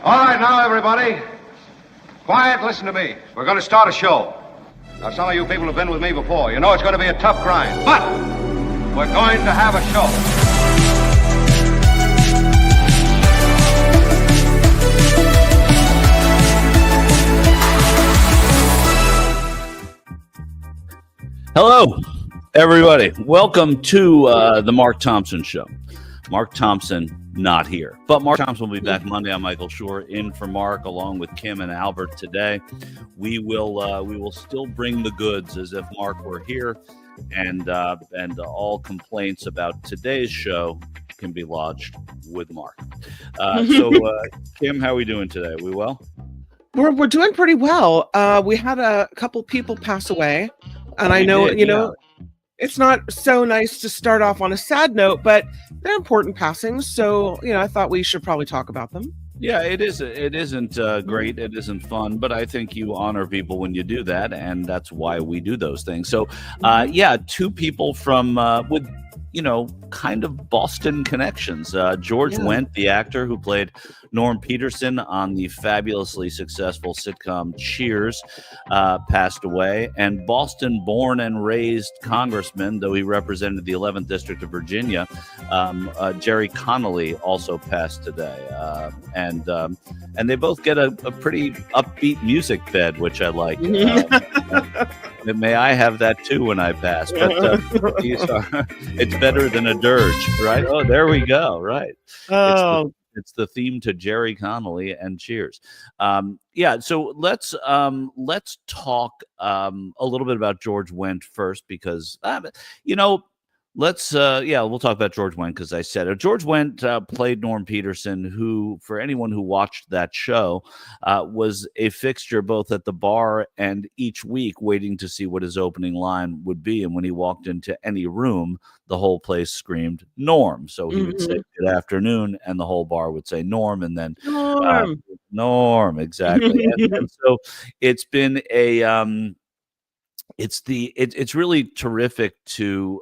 All right, now, everybody. Quiet, listen to me. We're going to start a show. Now, some of you people have been with me before. You know it's going to be a tough grind, but we're going to have a show. Hello, everybody. Welcome to the Mark Thompson Show. Mark Thompson not here, but Mark Thompson will be back Monday. I'm Michael Shure in for Mark, along with Kim and Albert today. We will still bring the goods as if Mark were here, and all complaints about today's show can be lodged with Mark. Kim, how are we doing today? We well? We're doing pretty well. We had a couple people pass away. And I know, it's not so nice to start off on a sad note, but they're important passings. So, I thought we should probably talk about them. Yeah, it is. It isn't great. It isn't fun, but I think you honor people when you do that. And that's why we do those things. So, two people from with, kind of Boston connections. George Wendt, the actor who played Norm Peterson on the fabulously successful sitcom Cheers, passed away. And Boston-born and raised congressman, though he represented the 11th District of Virginia, Gerry Connolly also passed today. And they both get a pretty upbeat music bed, which I like. May I have that too when I pass? But it's better than a dirge, right? Oh, there we go. Right. Oh, it's the theme to Gerry Connolly and Cheers. So let's talk a little bit about George Wendt first, because we'll talk about George Wendt because I said it. George Wendt played Norm Peterson, who, for anyone who watched that show, was a fixture both at the bar and each week waiting to see what his opening line would be. And when he walked into any room, the whole place screamed Norm. So he would say good afternoon, and the whole bar would say Norm, and then Norm, exactly. and so it's been a it's really terrific to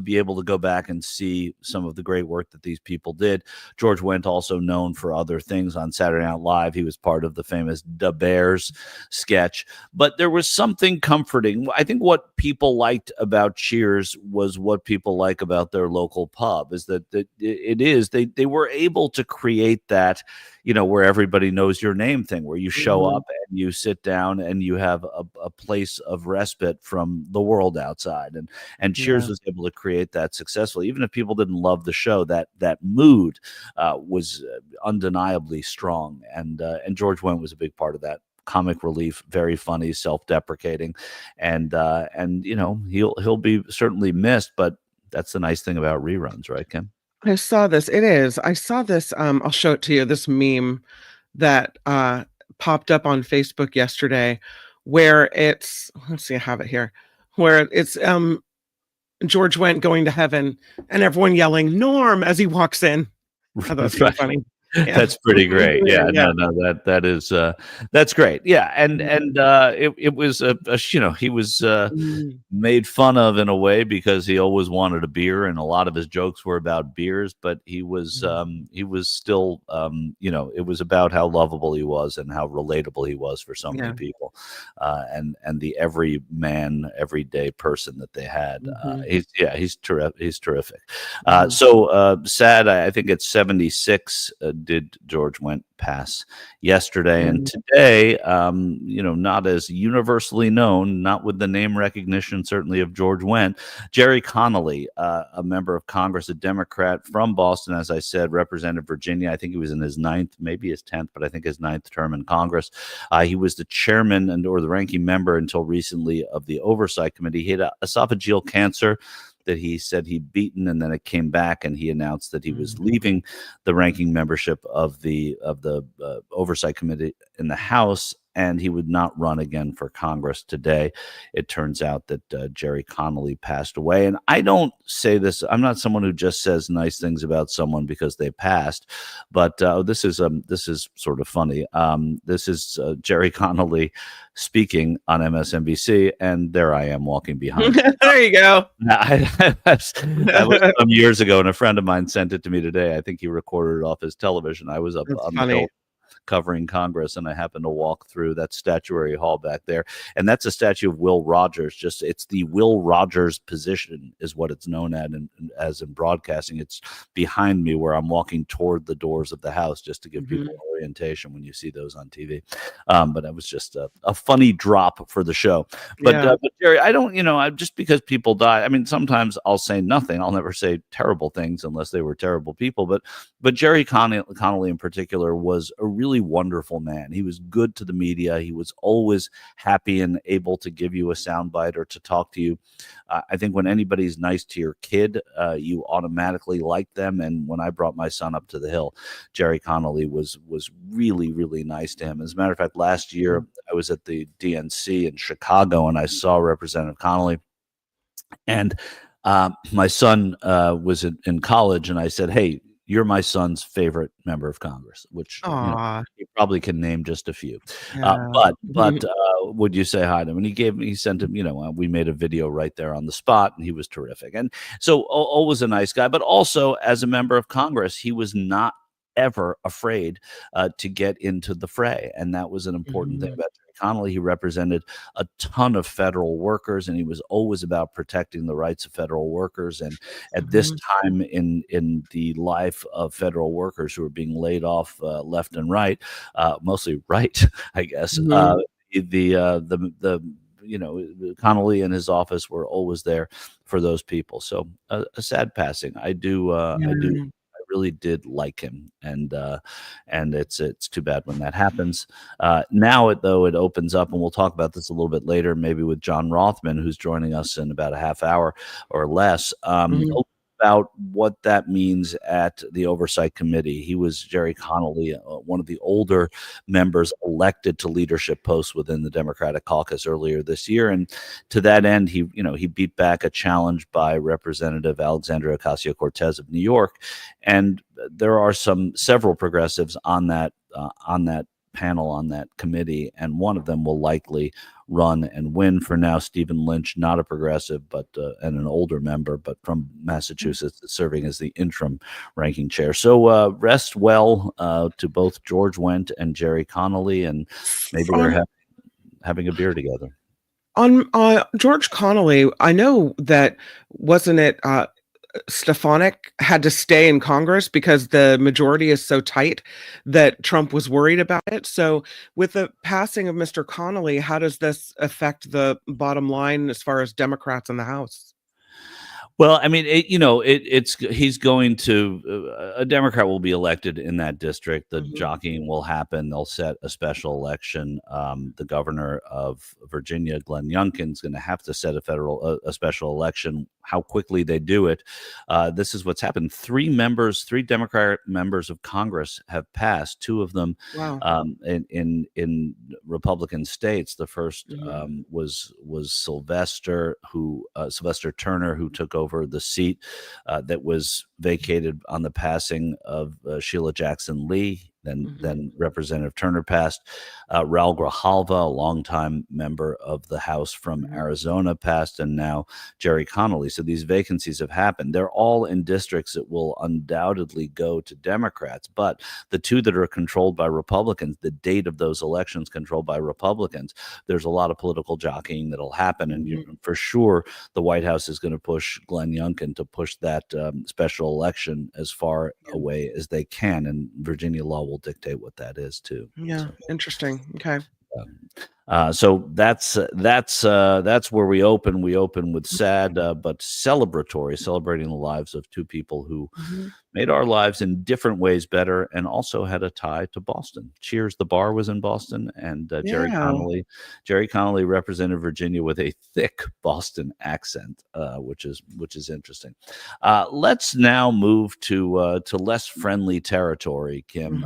be able to go back and see some of the great work that these people did. George Wendt, also known for other things on Saturday Night Live. He was part of the famous Da Bears sketch. But there was something comforting. I think what people liked about Cheers was what people like about their local pub, is that they were able to create that, where everybody knows your name thing, where you show up and you sit down and you have a place of respite from the world outside. And Cheers was able to create that successfully. Even if people didn't love the show, that mood was undeniably strong. And George Wendt was a big part of that. Comic relief, very funny, self-deprecating, and he'll be certainly missed. But that's the nice thing about reruns, right, Kim? I saw this. I saw this. I'll show it to you. This meme that popped up on Facebook yesterday, where it's, let's see, I have it here, where it's George Wendt going to heaven and everyone yelling Norm as he walks in. I thought that's so funny. Yeah. That's pretty great. Yeah, no, that is that's great. Yeah, and it was he was made fun of in a way because he always wanted a beer, and a lot of his jokes were about beers. But he was still it was about how lovable he was and how relatable he was for so many people, and the everyman, everyday person that they had. He's terrific. So sad. I think it's 76. Did George Wendt pass yesterday, and today, not as universally known, not with the name recognition certainly of George Wendt, Gerry Connolly, a member of Congress, a Democrat from Boston, as I said, represented Virginia. I think he was in his 9th, maybe his 10th, but I think his 9th term in Congress. He was the chairman or the ranking member until recently of the Oversight Committee. He had esophageal cancer that he said he'd beaten, and then it came back, and he announced that he was leaving the ranking membership of the Oversight Committee in the House, and he would not run again for Congress today. It turns out that Gerry Connolly passed away. And I don't say this, I'm not someone who just says nice things about someone because they passed, but this is sort of funny. This is Gerry Connolly speaking on MSNBC, and there I am walking behind. There you go. That was some years ago, and a friend of mine sent it to me today. I think he recorded it off his television. I was up on the hill covering Congress, and I happened to walk through that statuary hall back there, and that's a statue of Will Rogers. It's the Will Rogers position is what it's known as in broadcasting. It's behind me where I'm walking toward the doors of the House, just to give people orientation when you see those on TV. But it was just a funny drop for the show. But Gerry, I don't, just because people die, I mean, sometimes I'll say nothing. I'll never say terrible things unless they were terrible people. But Gerry Connolly in particular was a really wonderful man. He was good to the media. He was always happy and able to give you a soundbite or to talk to you. I think when anybody's nice to your kid, you automatically like them. And when I brought my son up to the Hill, Gerry Connolly was really, really nice to him. As a matter of fact, last year I was at the DNC in Chicago and I saw Representative Connolly. And my son was in college, and I said, "Hey, you're my son's favorite member of Congress," which you probably can name just a few. But would you say hi to him? And he sent him, we made a video right there on the spot, and he was terrific. And so always a nice guy, but also as a member of Congress, he was not ever afraid to get into the fray. And that was an important thing about Gerry Connolly. He represented a ton of federal workers, and he was always about protecting the rights of federal workers. And at this time in the life of federal workers who are being laid off left and right, mostly right, I guess, Connolly and his office were always there for those people. So a sad passing. I really did like him, and it's too bad when that happens. Now it opens up, and we'll talk about this a little bit later, maybe with John Rothmann, who's joining us in about a half hour or less. About what that means at the Oversight Committee. He was Gerry Connolly, one of the older members elected to leadership posts within the Democratic caucus earlier this year, and to that end, he beat back a challenge by Representative Alexandria Ocasio-Cortez of New York, and there are several progressives on that panel, on that committee, and one of them will likely run and win. For now, Stephen Lynch, not a progressive, but and an older member, but from Massachusetts, serving as the interim ranking chair. So rest well to both George Wendt and Gerry Connolly, and maybe they're having a beer together. On George Connolly, I know that wasn't it Stefanik had to stay in Congress because the majority is so tight that Trump was worried about it. So with the passing of Mr. Connolly, how does this affect the bottom line as far as Democrats in the House? Well, I mean, he's going to a Democrat will be elected in that district. The jockeying will happen. They'll set a special election. The governor of Virginia, Glenn Youngkin, is going to have to set a special election. How quickly they do it. This is what's happened. Three Democratic members of Congress have passed. Two of them in Republican states. The first was Sylvester Turner, who took over the seat that was vacated on the passing of Sheila Jackson Lee. Then Representative Turner passed. Raul Grijalva, a longtime member of the House from Arizona, passed, and now Gerry Connolly. So these vacancies have happened. They're all in districts that will undoubtedly go to Democrats, but the two that are controlled by Republicans, the date of those elections controlled by Republicans, there's a lot of political jockeying that'll happen, and for sure the White House is going to push Glenn Youngkin to push that special election as far away as they can, and Virginia law will dictate what that is too. Interesting. Okay. So that's where we open. We open with sad but celebrating the lives of two people who made our lives in different ways better, and also had a tie to Boston. Cheers, the bar was in Boston, and Gerry Connolly represented Virginia with a thick Boston accent, which is interesting. Let's now move to less friendly territory, Kim,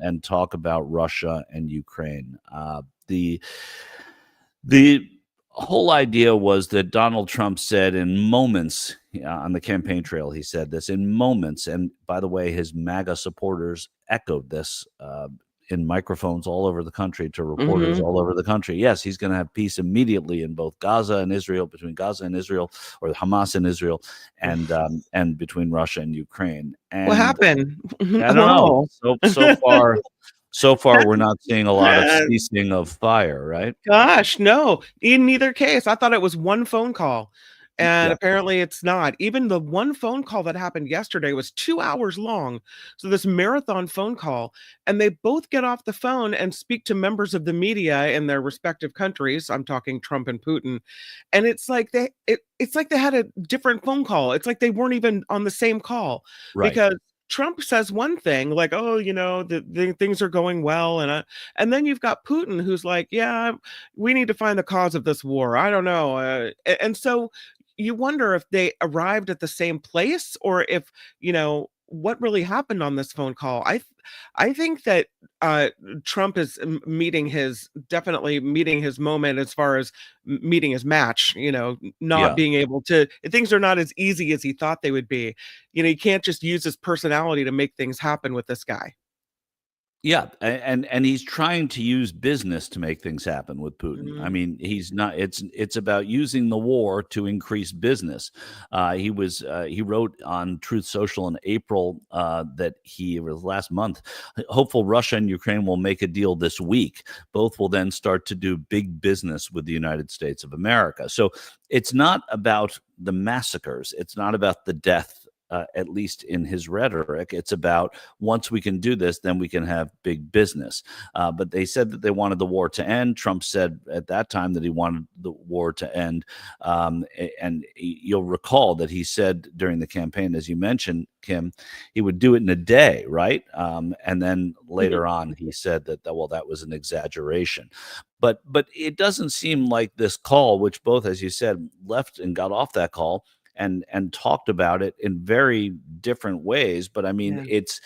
and talk about Russia and Ukraine. The whole idea was that Donald Trump said in moments on the campaign trail, he said this in moments. And by the way, his MAGA supporters echoed this in microphones all over the country to reporters all over the country. Yes, he's going to have peace immediately in both Gaza and Israel, between Gaza and Israel, or Hamas and Israel, and between Russia and Ukraine. And what happened? I don't know. So so far we're not seeing a lot of ceasing of fire, right? Gosh, no. In either case, I thought it was one phone call, and Yeah. apparently it's not. Even the one phone call that happened yesterday was 2 hours long. So this marathon phone call, and they both get off the phone and speak to members of the media in their respective countries. I'm talking Trump and Putin. And it's like it's like they had a different phone call. It's like they weren't even on the same call Right. because Trump says one thing like, "Oh, the things are going well," and then you've got Putin who's like, "Yeah, we need to find the cause of this war. I don't know." And so you wonder if they arrived at the same place or if, what really happened on this phone call. I think that uh, Trump is definitely meeting his moment as far as meeting his match, not Yeah. being able to, things are not as easy as he thought they would be. You can't just use his personality to make things happen with this guy. Yeah, and he's trying to use business to make things happen with Putin. I Mhm. mean, he's not. It's about using the war to increase business. He wrote on Truth Social in April that it was last month. Hopeful Russia and Ukraine will make a deal this week. Both will then start to do big business with the United States of America. So it's not about the massacres. It's not about the death, at least in his rhetoric. It's about once we can do this, then we can have big business. But they said that they wanted the war to end. Trump said at that time that he wanted the war to end. And you'll recall that he said during the campaign, as you mentioned, Kim, he would do it in a day, right? And then later on, he said that was an exaggeration. But it doesn't seem like this call, which both, as you said, left and got off that call, and talked about it in very different ways. But I mean, Yeah. it's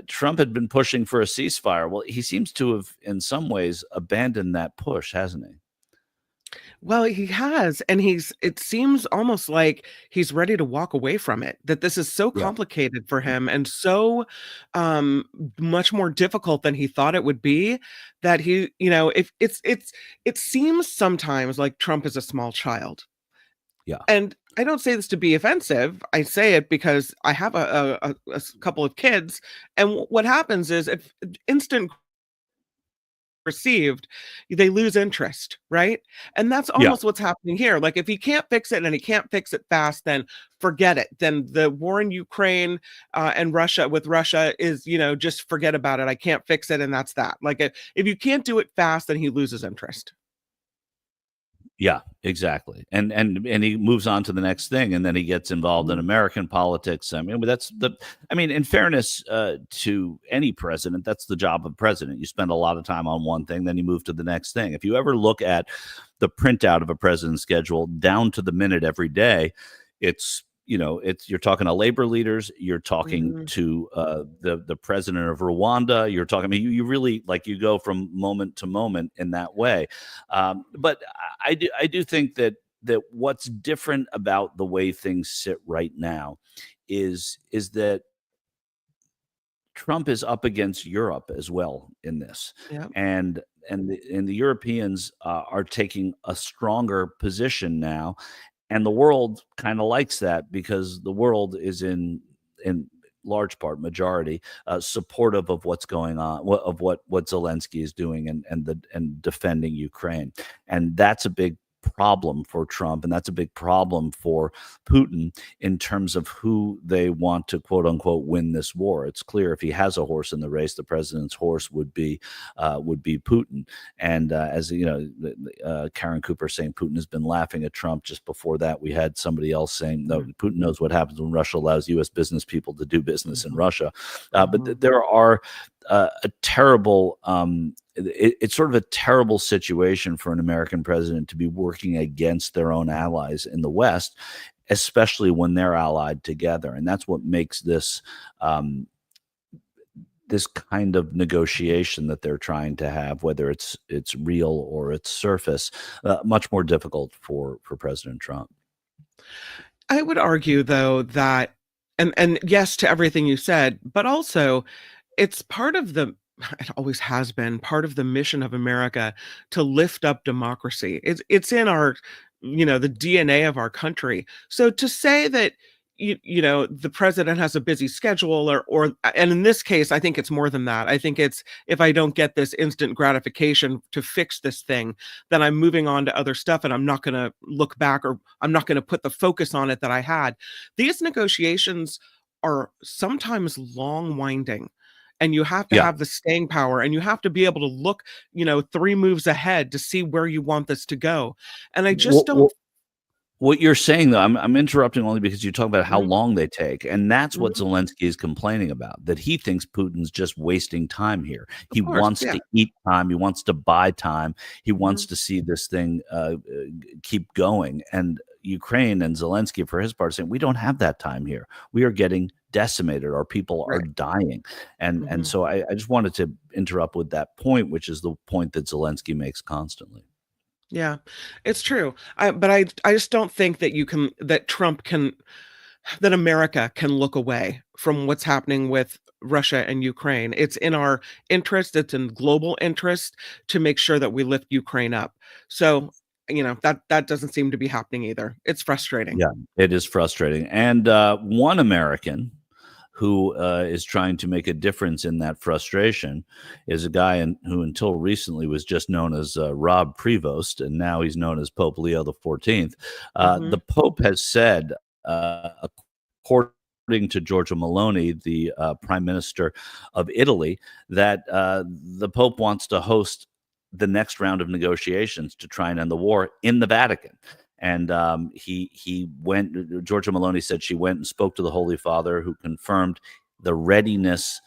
Trump had been pushing for a ceasefire. Well, he seems to have, in some ways, abandoned that push, hasn't he? Well, he has, and it seems almost like he's ready to walk away from it, that this is so Yeah. complicated for him and so um much more difficult than he thought it would be that if it seems sometimes like Trump is a small child. Yeah. And I don't say this to be offensive. I say it because I have a couple of kids, and what happens is if instant received, they lose interest, right? And that's Yeah. almost what's happening here. Like if he can't fix it and he can't fix it fast, then forget it. Then the war in Ukraine and Russia is, just forget about it. I can't fix it, and that's that. Like if you can't do it fast, then he loses interest. Yeah, exactly. And he moves on to the next thing, and then he gets involved in Mhm. American politics. I mean, but in fairness to any president, that's the job of president. You spend a lot of time on one thing, then you move to the next thing. If you ever look at the printout of a president's schedule down to the minute every day, it's you're talking to labor leaders, you're talking Mhm. to the president of Rwanda, you're talking. I mean, you really you go from moment to moment in that way. But I do think that what's different about the way things sit right now is that Trump is up against Europe as well in this, Yeah. and the Europeans are taking a stronger position now, and the world kind of likes that because the world is in large part majority supportive of what's going on, of what Zelensky is doing, and defending Ukraine, and that's a big problem for Trump, and that's a big problem for Putin in terms of who they want to quote unquote win this war. It's clear if he has a horse in the race, the president's horse would be Putin. And as you know, Karen Cooper saying Putin has been laughing at Trump. Just before that, we had somebody else saying no, Putin knows what happens when Russia allows U.S. business people to do business in Mhm. Russia. Mhm. There are a terrible. It's sort of a terrible situation for an American president to be working against their own allies in the West, especially when they're allied together. And that's what makes this kind of negotiation that they're trying to have, whether it's real or it's surface, much more difficult for President Trump. I would argue though that and yes to everything you said, but also it's part of the it always has been part of the mission of America to lift up democracy. It's in our the DNA of our country. So to say that the president has a busy schedule, and in this case, I think it's more than that. I think it's, if I don't get this instant gratification to fix this thing, then I'm moving on to other stuff, and I'm not going to look back, or I'm not going to put the focus on it that I had. These negotiations are sometimes long winding, and you have to Yeah. have the staying power, and you have to be able to look, 3 moves ahead to see where you want this to go. And I just don't. What you're saying, though, I'm interrupting only because you talk about how Mhm. long they take, and that's what Mhm. Zelensky is complaining about, that he thinks Putin's just wasting time here. He Of course, wants yeah. to eat time. He wants to buy time. He wants Mhm. to see this thing keep going. And Ukraine and Zelensky, for his part, saying, we don't have that time here. We are getting decimated. Our people are Right. dying. And Mhm. so I just wanted to interrupt with that point, which is the point that Zelensky makes constantly. Yeah, it's true. But I just don't think that that America can look away from what's happening with Russia and Ukraine. It's in our interest, it's in global interest to make sure that we lift Ukraine up. So, that doesn't seem to be happening either. It's frustrating. Yeah, it is frustrating. And one American who is trying to make a difference in that frustration is a guy who until recently was just known as Rob Prevost, and now he's known as Pope Leo the 14th. The Mhm. Pope has said, according to Giorgia Meloni, the Prime Minister of Italy, that the Pope wants to host the next round of negotiations to try and end the war in the Vatican. And he went. Giorgia Meloni said she went and spoke to the Holy Father, who confirmed the readiness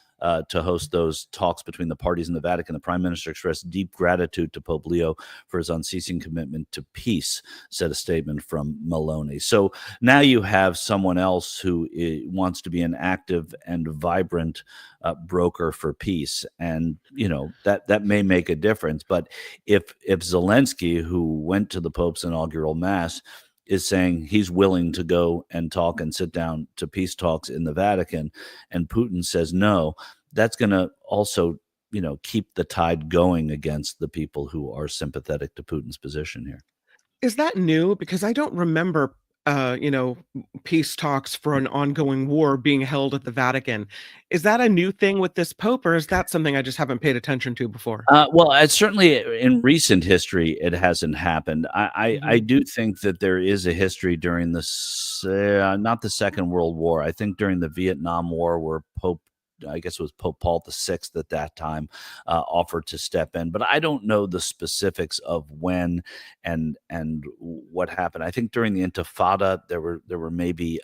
to host those talks between the parties in the Vatican. The Prime Minister expressed deep gratitude to Pope Leo for his unceasing commitment to peace, said a statement from Meloni. So now you have someone else who wants to be an active and vibrant broker for peace, and that may make a difference. But if Zelensky, who went to the Pope's inaugural mass, is saying he's willing to go and talk and sit down to peace talks in the Vatican, and Putin says no, that's going to also, keep the tide going against the people who are sympathetic to Putin's position here. Is that new? Because I don't remember, peace talks for an ongoing war being held at the Vatican. Is that a new thing with this pope, or is that something I just haven't paid attention to before? Well, it's certainly in recent history, it hasn't happened. I Mhm. do think that there is a history during this, not the Second World War. I think during the Vietnam War, where I guess it was Pope Paul VI at that time, offered to step in. But I don't know the specifics of when and what happened. I think during the Intifada, there were maybe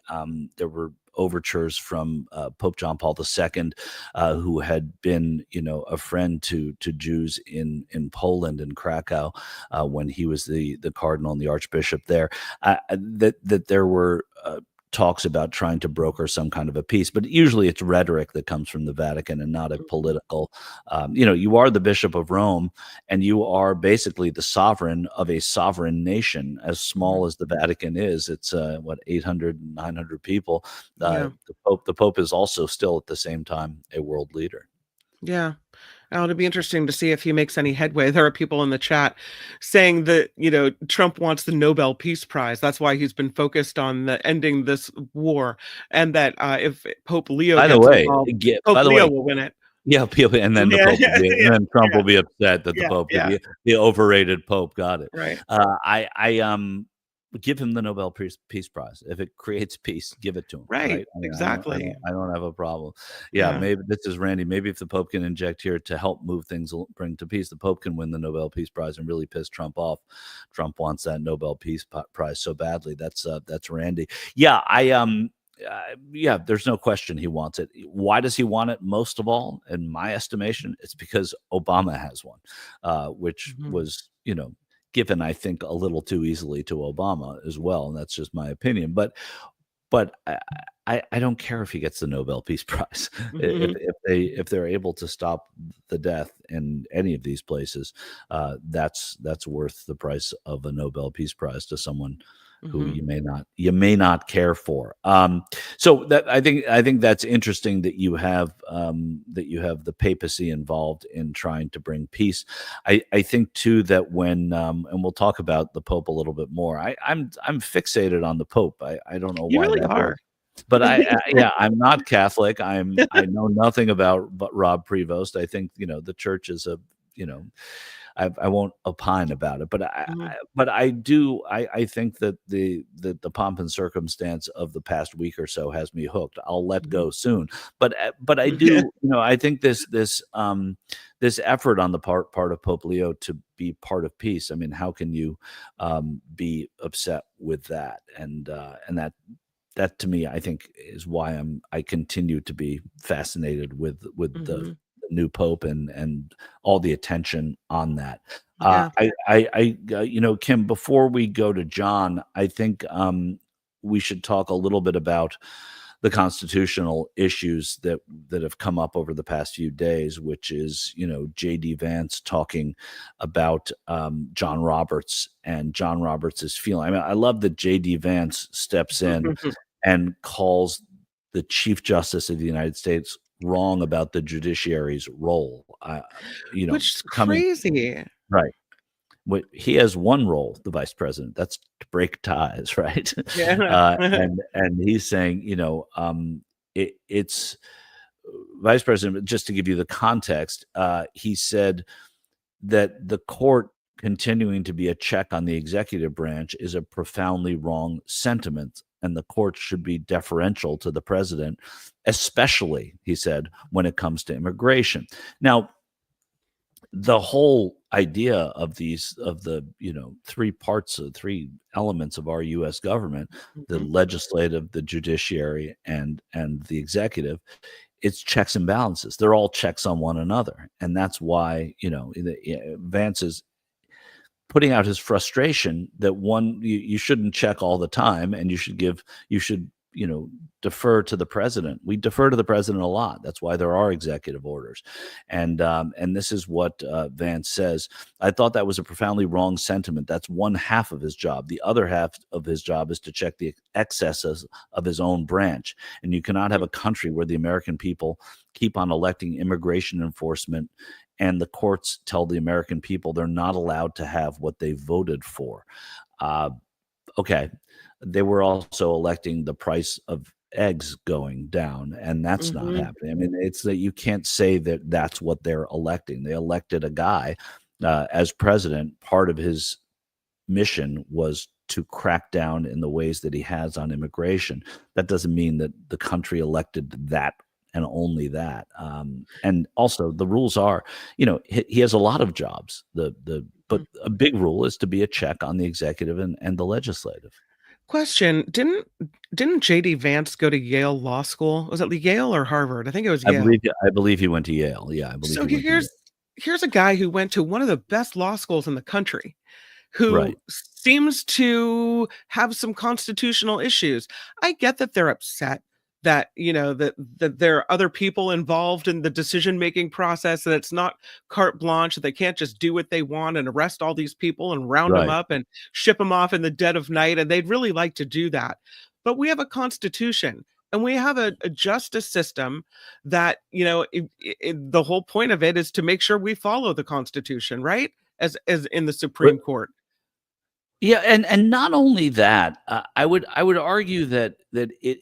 there were overtures from Pope John Paul II, who had been, a friend to Jews in Poland and Krakow when he was the cardinal and the archbishop there. That there were talks about trying to broker some kind of a peace, but usually it's rhetoric that comes from the Vatican and not a political. You are the Bishop of Rome, and you are basically the sovereign of a sovereign nation, as small as the Vatican is. It's 800, 900 people. Yeah. The Pope is also still at the same time a world leader. Yeah. It'll be interesting to see if he makes any headway. There are people in the chat saying that, Trump wants the Nobel Peace Prize. That's why he's been focused on ending this war. And that if Pope Leo By the gets way, involved, Pope Leo will win it. yeah, and then the Yeah, Pope will be, and yeah, then Trump yeah, will be upset that the yeah, Pope, yeah. the overrated Pope, got it. Right. I give him the Nobel Peace Prize. If it creates peace, give it to him. Right. Right? I mean, Exactly. I don't have a problem. Yeah, Yeah. maybe this is Randy. Maybe if the Pope can inject here to help move things, bring to peace, the Pope can win the Nobel Peace Prize and really piss Trump off. Trump wants that Nobel Peace Prize so badly. That's Randy. Yeah, yeah, there's no question he wants it. Why does he want it most of all? In my estimation, it's because Obama has one, which Mhm. was, given, I think, a little too easily to Obama as well. And that's just my opinion. But I don't care if he gets the Nobel Peace Prize. Mhm. If they're able to stop the death in any of these places, that's worth the price of a Nobel Peace Prize to someone who Mhm. you may not care for. So that I think that's interesting that you have the papacy involved in trying to bring peace. I think too that when and we'll talk about the Pope a little bit more. I'm fixated on the Pope. I don't know You why really that is. are. But yeah, I'm not Catholic. I know nothing about Rob Prevost. I think the church is I won't opine about it, but I do. I think that the pomp and circumstance of the past week or so has me hooked. I'll let go soon, but I do. I think this effort on the part of Pope Leo to be part of peace. I mean, how can you be upset with that? And that to me, I think, is why I continue to be fascinated with the new pope and all the attention on that. Yeah. Kim, before we go to John, I think we should talk a little bit about the constitutional issues that have come up over the past few days, which is, J.D. Vance talking about John Roberts and John Roberts' feeling. I mean, I love that J.D. Vance steps in and calls the Chief Justice of the United States wrong about the judiciary's role. Which is crazy. Right. He has one role, the vice president, that's to break ties, right? Yeah. And he's saying, it's vice president, just to give you the context, he said that the court continuing to be a check on the executive branch is a profoundly wrong sentiment, and the court should be deferential to the president, especially, he said, when it comes to immigration. Now, the whole idea of the three elements of our U.S. government, the legislative, the judiciary, and the executive, it's checks and balances. They're all checks on one another, and that's why Vance is putting out his frustration that you shouldn't check all the time, and you should defer to the president. We defer to the president a lot. That's why there are executive orders. And this is what Vance says. I thought that was a profoundly wrong sentiment. That's one half of his job. The other half of his job is to check the excesses of his own branch. And you cannot have a country where the American people keep on electing immigration enforcement and the courts tell the American people they're not allowed to have what they voted for. Okay. They were also electing the price of eggs going down, and that's not happening. I mean, it's that you can't say that that's what they're electing. They elected a guy as president. Part of his mission was to crack down in the ways that he has on immigration. That doesn't mean that the country elected that and only that. And also the rules are, he has a lot of jobs. But a big rule is to be a check on the executive and the legislative. Question: Didn't J.D. Vance go to Yale Law School? Was it Yale or Harvard? I think it was Yale. I believe he went to Yale. Yeah, I believe. So here's a guy who went to one of the best law schools in the country, who seems to have some constitutional issues. I get that they're upset that that there are other people involved in the decision-making process, and it's not carte blanche, that they can't just do what they want and arrest all these people and round them up and ship them off in the dead of night, and they'd really like to do that. But we have a constitution, and we have a justice system that, the whole point of it is to make sure we follow the Constitution, right? As in the Supreme Court. Yeah, and not only that, I would argue that it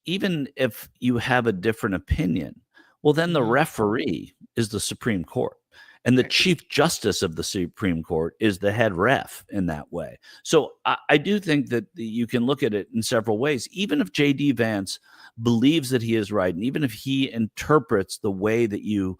even if you have a different opinion, well, then the referee is the Supreme Court, and the Chief Justice of the Supreme Court is the head ref in that way. So I do think that you can look at it in several ways. Even if J.D. Vance believes that he is right, and even if he interprets the way that you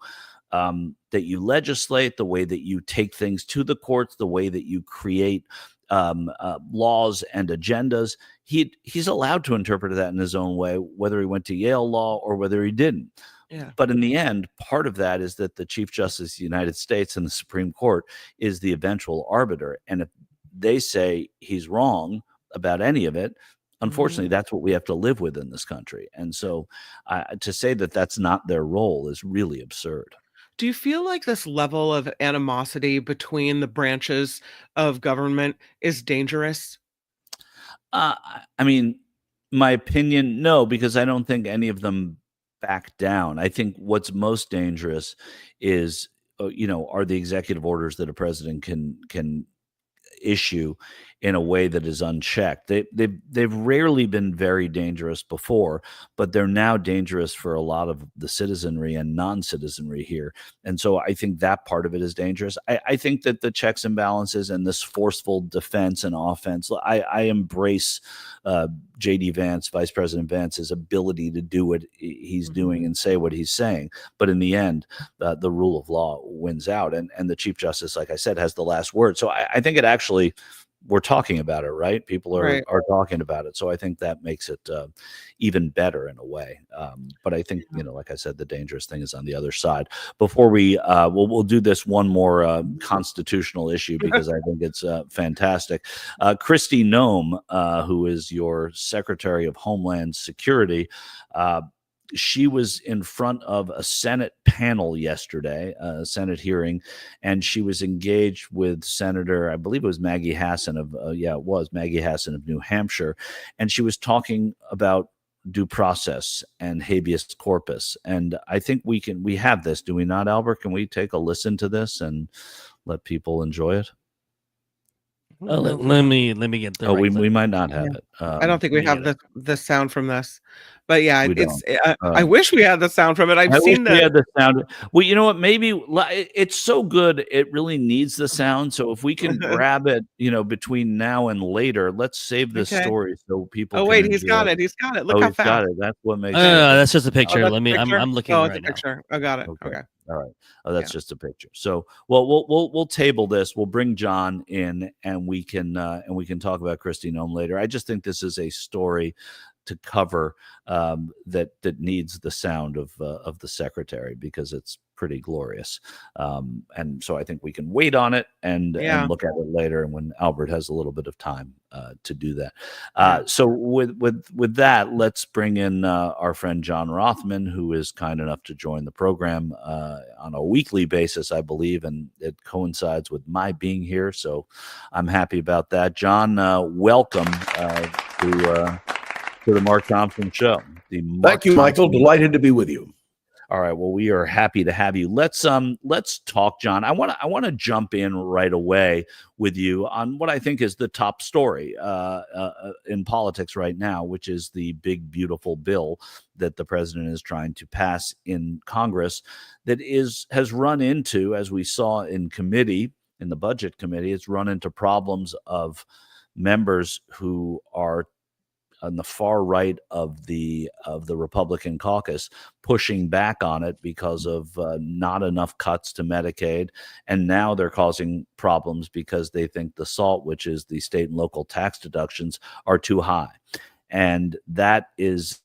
legislate, the way that you take things to the courts, the way that you create laws and agendas, he's allowed to interpret that in his own way, whether he went to Yale Law or whether he didn't. Yeah. But in the end, part of that is that the Chief Justice of the United States and the Supreme Court is the eventual arbiter. And if they say he's wrong about any of it, unfortunately, that's what we have to live with in this country. And so to say that that's not their role is really absurd. Do you feel like this level of animosity between the branches of government is dangerous? I mean, my opinion, no, because I don't think any of them back down. I think what's most dangerous is, are the executive orders that a president can issue in a way that is unchecked. They've rarely been very dangerous before, but they're now dangerous for a lot of the citizenry and non-citizenry here. And so I think that part of it is dangerous. I think that the checks and balances and this forceful defense and offense, I embrace J.D. Vance, Vice President Vance's ability to do what he's doing and say what he's saying. But in the end, the rule of law wins out. And the Chief Justice, like I said, has the last word. So I think it actually, we're talking about it, right? People are talking about it. So I think that makes it even better in a way. But I think, like I said, the dangerous thing is on the other side. Before we, we'll do this one more constitutional issue because I think it's fantastic. Kristi Noem, who is your Secretary of Homeland Security, she was in front of a Senate panel yesterday, a Senate hearing, and she was engaged with Senator, I believe it was Maggie Hassan of, Maggie Hassan of New Hampshire, and she was talking about due process and habeas corpus. And I think we have this, do we not, Albert? Can we take a listen to this and let people enjoy it? Let me get the. We might not have it. I don't think we have the sound from this, but yeah, We it's. don't. I wish we had the sound from it. I've seen we had the sound. Well, you know what? Maybe it's so good. It really needs the sound. So if we can grab it, between now and later, let's save this story so people. Oh can wait, he's enjoy got it. He's got it. Look how he's fast. got it. That's what makes. No, that's just a picture. that's Let me. a picture? I'm looking it's right a now. picture. I got it. Okay. All right. Oh, that's just a picture. So, well, we'll table this. We'll bring John in, and we can talk about Kristi Noem later. I just think this is a story to cover that needs the sound of the secretary because it's pretty glorious. And so I think we can wait on it and look at it later. And when Albert has a little bit of time to do that. So with that, let's bring in our friend John Rothmann, who is kind enough to join the program on a weekly basis, I believe, and it coincides with my being here. So I'm happy about that. John, welcome to the Mark Thompson Show. Thank you, Michael. Delighted to be with you. All right. Well, we are happy to have you. Let's talk, John. I want to jump in right away with you on what I think is the top story in politics right now, which is the big, beautiful bill that the president is trying to pass in Congress that has run into, as we saw in committee, in the budget committee, it's run into problems of members who are on the far right of the Republican caucus pushing back on it because of not enough cuts to Medicaid. And now they're causing problems because they think the SALT, which is the state and local tax deductions, are too high. And that is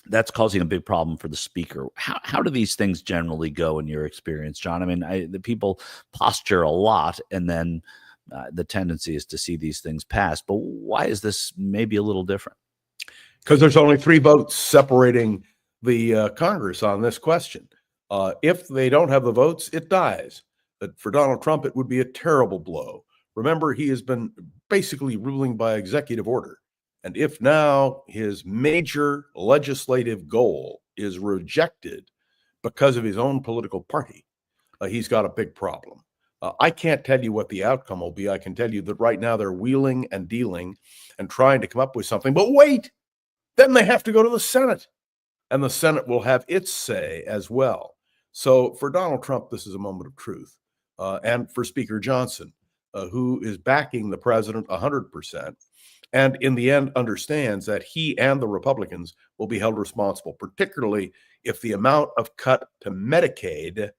that's causing a big problem for the speaker. How do these things generally go in your experience, John? I mean, the people posture a lot, and then the tendency is to see these things pass. But why is this maybe a little different? Because there's only 3 votes separating the Congress on this question. If they don't have the votes, it dies. But for Donald Trump, it would be a terrible blow. Remember, he has been basically ruling by executive order. And if now his major legislative goal is rejected because of his own political party, he's got a big problem. I can't tell you what the outcome will be. I can tell you that right now they're wheeling and dealing and trying to come up with something. But wait, then they have to go to the Senate, and the Senate will have its say as well. So for Donald Trump, this is a moment of truth. And for Speaker Johnson, who is backing the president 100%, and in the end understands that he and the Republicans will be held responsible, particularly if the amount of cut to Medicaid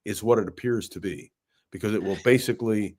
is what it appears to be, because it will basically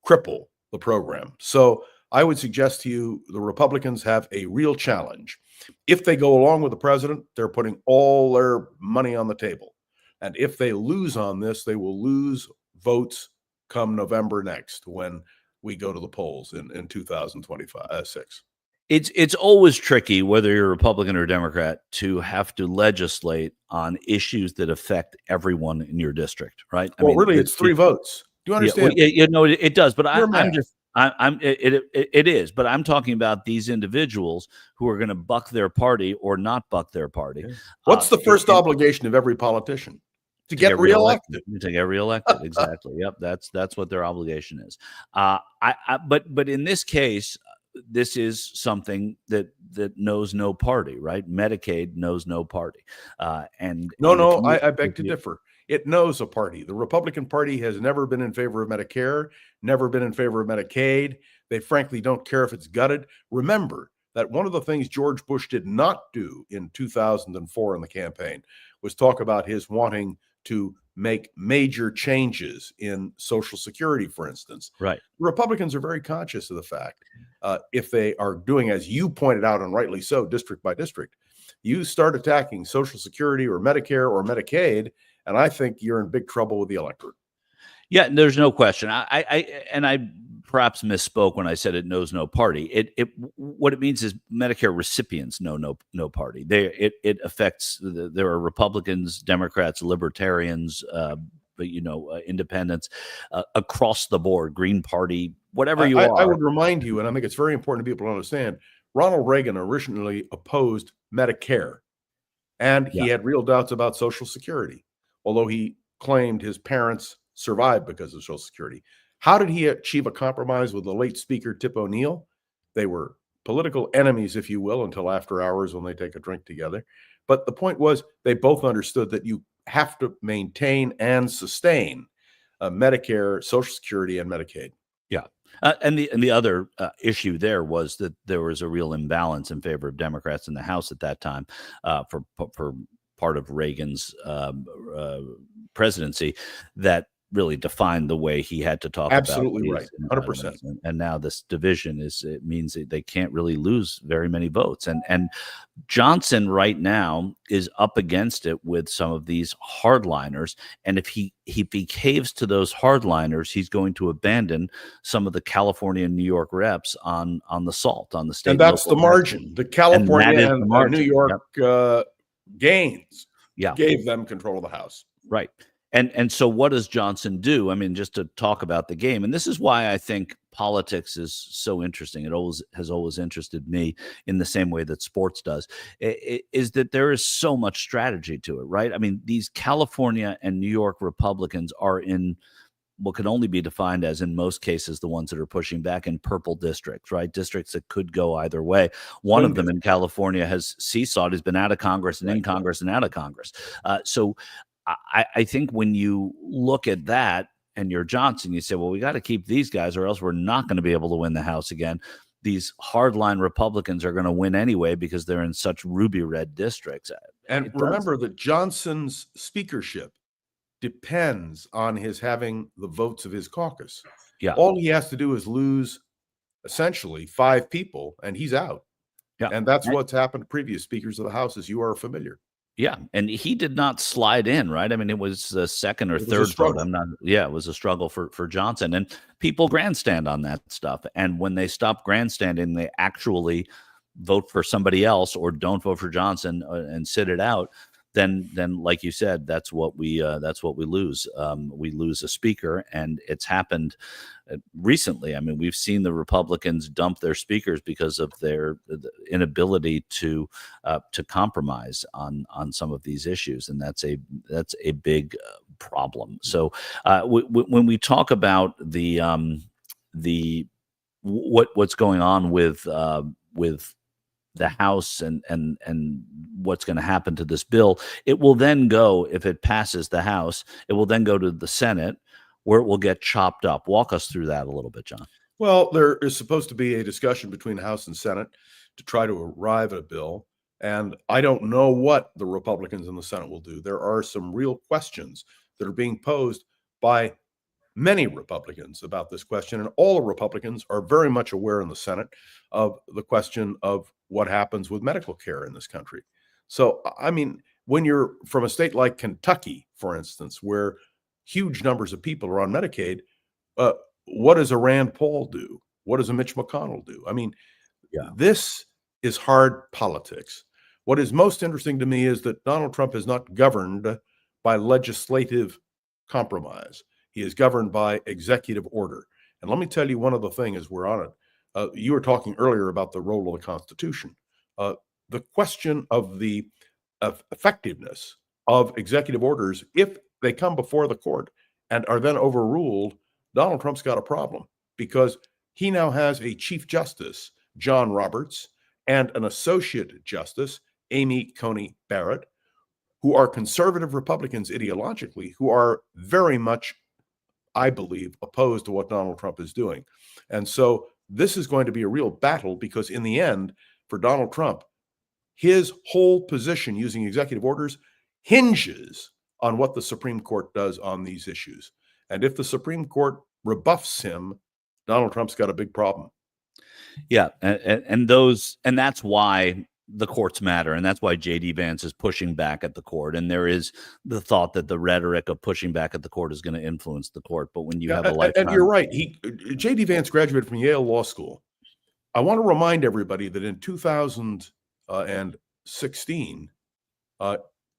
cripple the program. So I would suggest to you the Republicans have a real challenge. If they go along with the president, they're putting all their money on the table. And if they lose on this, they will lose votes come November next when we go to the polls in 2026. It's always tricky, whether you're a Republican or Democrat, to have to legislate on issues that affect everyone in your district, right? Well, really, it's 3 votes. Do you understand? It does, but it is. But I'm talking about these individuals who are going to buck their party or not buck their party. What's the first obligation of every politician? to get reelected. To get reelected, exactly. Yep, that's what their obligation is. But in this case, this is something that knows no party, right? Medicaid knows no party, and I beg to differ. It knows a party. The Republican Party has never been in favor of Medicare, never been in favor of Medicaid. They frankly don't care if it's gutted. Remember that one of the things George Bush did not do in 2004 in the campaign was talk about his wanting to make major changes in Social Security, for instance. Right. Republicans are very conscious of the fact if they are doing, as you pointed out, and rightly so, district by district, you start attacking Social Security or Medicare or Medicaid, and I think you're in big trouble with the electorate. Yeah, there's no question. I perhaps misspoke when I said it knows no party. What it means is Medicare recipients know no party. It affects there are Republicans, Democrats, Libertarians, independents across the board, Green Party, whatever you are. I would remind you, and I think it's very important to people to understand, Ronald Reagan originally opposed Medicare, and he had real doubts about Social Security, although he claimed his parents survived because of Social Security. How did he achieve a compromise with the late Speaker Tip O'Neill? They were political enemies, if you will, until after hours when they take a drink together. But the point was they both understood that you have to maintain and sustain Medicare, Social Security, and Medicaid. Yeah. And the other issue there was that there was a real imbalance in favor of Democrats in the House at that time for part of Reagan's presidency that really defined the way he had to talk Absolutely about. Absolutely right. 100%. And now this division it means that they can't really lose very many votes. And Johnson right now is up against it with some of these hardliners. And if he caves to those hardliners, he's going to abandon some of the California and New York reps on the salt, on the state. And that's the margin. The California and New York gains gave them control of the House. Right. And so what does Johnson do? I mean, just to talk about the game, and this is why I think politics is so interesting. It has always interested me in the same way that sports does, is that there is so much strategy to it, right? I mean, these California and New York Republicans are in what can only be defined as, in most cases, the ones that are pushing back in purple districts, right? Districts that could go either way. One of them in California has seesawed, has been out of Congress and in Congress and out of Congress. So I think when you look at that and you're Johnson, you say, well, we got to keep these guys or else we're not going to be able to win the House again. These hardline Republicans are going to win anyway because they're in such ruby red districts. And remember that Johnson's speakership depends on his having the votes of his caucus. Yeah. All he has to do is lose essentially 5 people and he's out. Yeah. And that's what's happened to previous speakers of the House, as you are familiar. Yeah, and he did not slide in, right? I mean, it was the second or third vote. It was a struggle for Johnson, and people grandstand on that stuff. And when they stop grandstanding, they actually vote for somebody else or don't vote for Johnson and sit it out. Then, like you said, that's what we lose. We lose a speaker, and it's happened recently. I mean, we've seen the Republicans dump their speakers because of their inability to compromise on some of these issues, and that's a big problem. So, when we talk about what's going on with the House and what's going to happen to this bill, it will then go, if it passes the House, it will then go to the Senate where it will get chopped up. Walk us through that a little bit, John. Well, there is supposed to be a discussion between the House and Senate to try to arrive at a bill. And I don't know what the Republicans in the Senate will do. There are some real questions that are being posed by many Republicans about this question, and all the Republicans are very much aware in the Senate of the question of what happens with medical care in this country. So, I mean, when you're from a state like Kentucky, for instance, where huge numbers of people are on Medicaid, what does a Rand Paul do? What does a Mitch McConnell do? I mean, this is hard politics. What is most interesting to me is that Donald Trump is not governed by legislative compromise. He is governed by executive order. And let me tell you one other thing as we're on it. You were talking earlier about the role of the Constitution. The question of the effectiveness of executive orders, if they come before the court and are then overruled, Donald Trump's got a problem, because he now has a Chief Justice, John Roberts, and an Associate Justice, Amy Coney Barrett, who are conservative Republicans ideologically, who are very much, I believe, opposed to what Donald Trump is doing. And so this is going to be a real battle, because in the end, for Donald Trump, his whole position using executive orders hinges on what the Supreme Court does on these issues. And if the Supreme Court rebuffs him, Donald Trump's got a big problem. Yeah, and that's why the courts matter, and that's why J.D. Vance is pushing back at the court. And there is the thought that the rhetoric of pushing back at the court is going to influence the court. But when you have a lifetime, and you're right, J.D. Vance graduated from Yale Law School. I want to remind everybody that in 2016,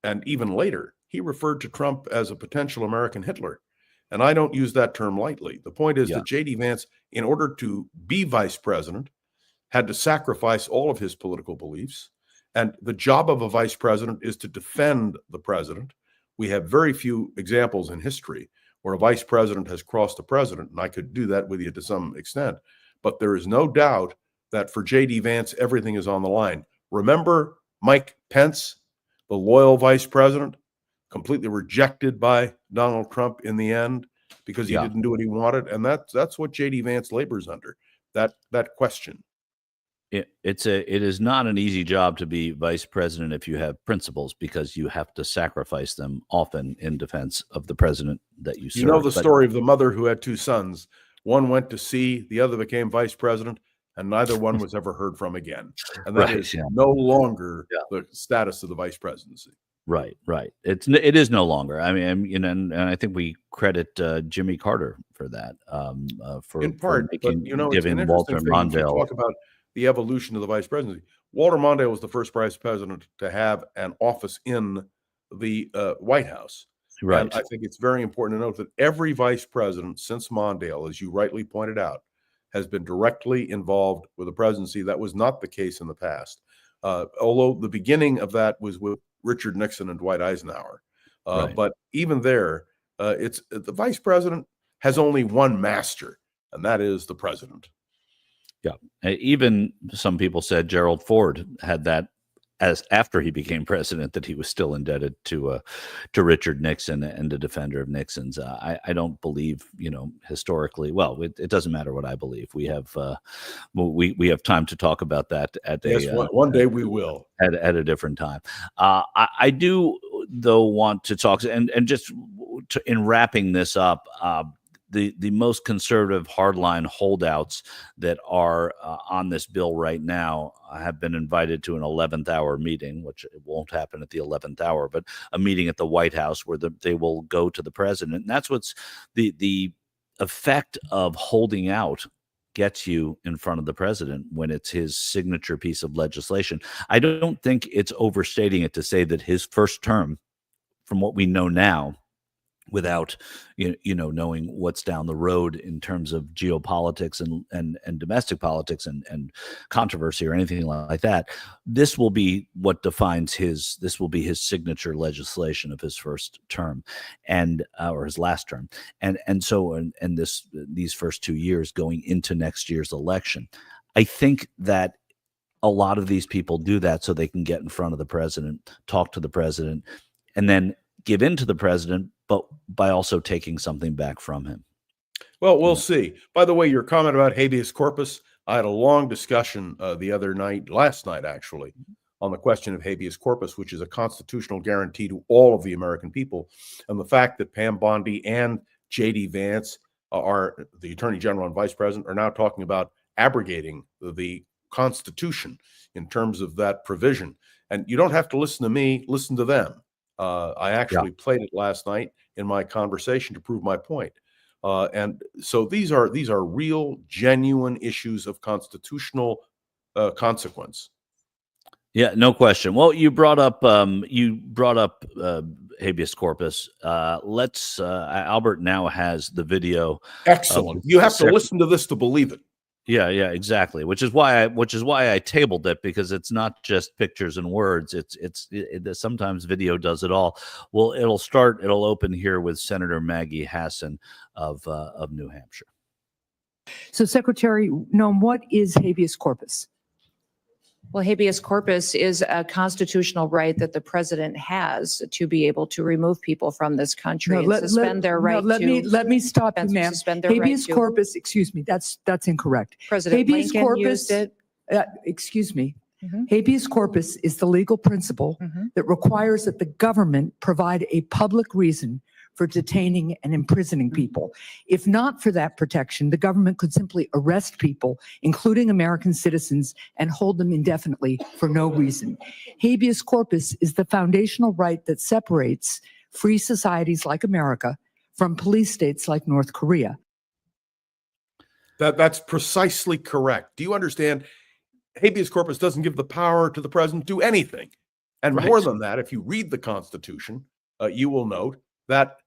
and even later, he referred to Trump as a potential American Hitler. And I don't use that term lightly. The point is that J.D. Vance, in order to be vice president, had to sacrifice all of his political beliefs. And the job of a vice president is to defend the president. We have very few examples in history where a vice president has crossed the president, and I could do that with you to some extent. But there is no doubt that for J.D. Vance, everything is on the line. Remember Mike Pence, the loyal vice president, completely rejected by Donald Trump in the end because he didn't do what he wanted. And that's what J.D. Vance labors under, that question. It is not an easy job to be vice president if you have principles, because you have to sacrifice them often in defense of the president that you serve. You know the story of the mother who had two sons. One went to sea, the other became vice president, and neither one was ever heard from again. And that is no longer the status of the vice presidency. Right. It is no longer. I mean, and I think we credit Jimmy Carter for that. In part, but giving Walter Mondale. Talk about the evolution of the vice presidency. Walter Mondale was the first vice president to have an office in the White House. Right. And I think it's very important to note that every vice president since Mondale, as you rightly pointed out, has been directly involved with the presidency. That was not the case in the past. Although the beginning of that was with Richard Nixon and Dwight Eisenhower. But even there, it's the vice president has only one master, and that is the president. Yeah. Even some people said Gerald Ford had that as after he became president, that he was still indebted to Richard Nixon and a defender of Nixon's. I don't believe, historically. Well, it doesn't matter what I believe. We have we have time to talk about that at one day we will at a different time. I do though want to talk and just in wrapping this up. The most conservative hardline holdouts that are on this bill right now have been invited to an 11th hour meeting, which it won't happen at the 11th hour, but a meeting at the White House where they will go to the president. And that's what's the effect of holding out gets you in front of the president when it's his signature piece of legislation. I don't think it's overstating it to say that his first term, from what we know now, without knowing what's down the road in terms of geopolitics and domestic politics and controversy or anything like that, this will be what defines his signature legislation of his first term and or his last term, and so these first 2 years going into next year's election. I think that a lot of these people do that so they can get in front of the president, talk to the president, and then give in to the president, but by also taking something back from him. Well, we'll see. By the way, your comment about habeas corpus, I had a long discussion last night actually, on the question of habeas corpus, which is a constitutional guarantee to all of the American people. And the fact that Pam Bondi and J.D. Vance, are the Attorney General and Vice President, are now talking about abrogating the Constitution in terms of that provision. And you don't have to listen to me, listen to them. I actually played it last night in my conversation to prove my point. And so these are real, genuine issues of constitutional consequence. Yeah, no question. Well, you brought up habeas corpus. Albert now has the video. Excellent. You have to listen to this to believe it. Yeah, yeah, exactly. Which is why I tabled it, because it's not just pictures and words. Sometimes video does it all. Well, it'll open here with Senator Maggie Hassan of New Hampshire. So, Secretary Noem, what is habeas corpus? Well, habeas corpus is a constitutional right that the president has to be able to remove people from this country and suspend their right let me stop you, ma'am. Suspend their Habeas right corpus, excuse me, that's incorrect. President Habeas Lincoln corpus, used it. Excuse me. Mhm. Habeas corpus is the legal principle that requires that the government provide a public reason for detaining and imprisoning people. If not for that protection, the government could simply arrest people, including American citizens, and hold them indefinitely for no reason. Habeas corpus is the foundational right that separates free societies like America from police states like North Korea. That's precisely correct. Do you understand? Habeas corpus doesn't give the power to the president to do anything. And more than that, if you read the Constitution, you will note that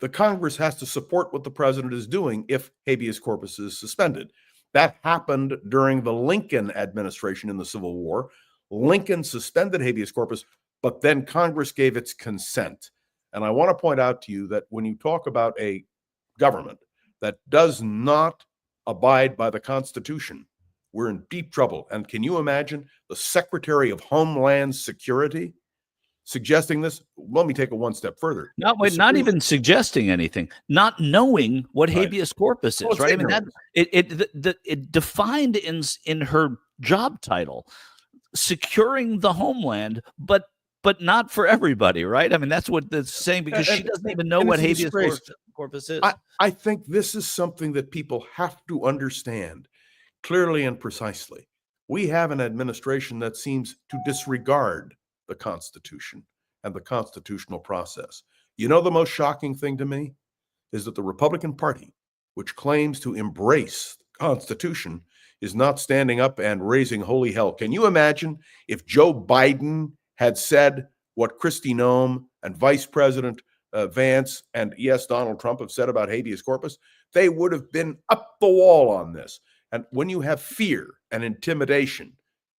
the Congress has to support what the president is doing if habeas corpus is suspended. That happened during the Lincoln administration in the Civil War. Lincoln suspended habeas corpus, but then Congress gave its consent. And I want to point out to you that when you talk about a government that does not abide by the Constitution, we're in deep trouble. And can you imagine the Secretary of Homeland Security suggesting this? Let me take it one step further. Not even suggesting anything, not knowing what habeas corpus is, right? I mean, it defined in her job title, securing the homeland, but not for everybody, right? I mean, that's what it's saying, because she doesn't even know what habeas corpus is. I think this is something that people have to understand clearly and precisely. We have an administration that seems to disregard the Constitution and the constitutional process. You know, the most shocking thing to me is that the Republican Party, which claims to embrace the Constitution, is not standing up and raising holy hell. Can you imagine if Joe Biden had said what Kristi Noem and Vice President Vance and, yes, Donald Trump have said about habeas corpus? They would have been up the wall on this. And when you have fear and intimidation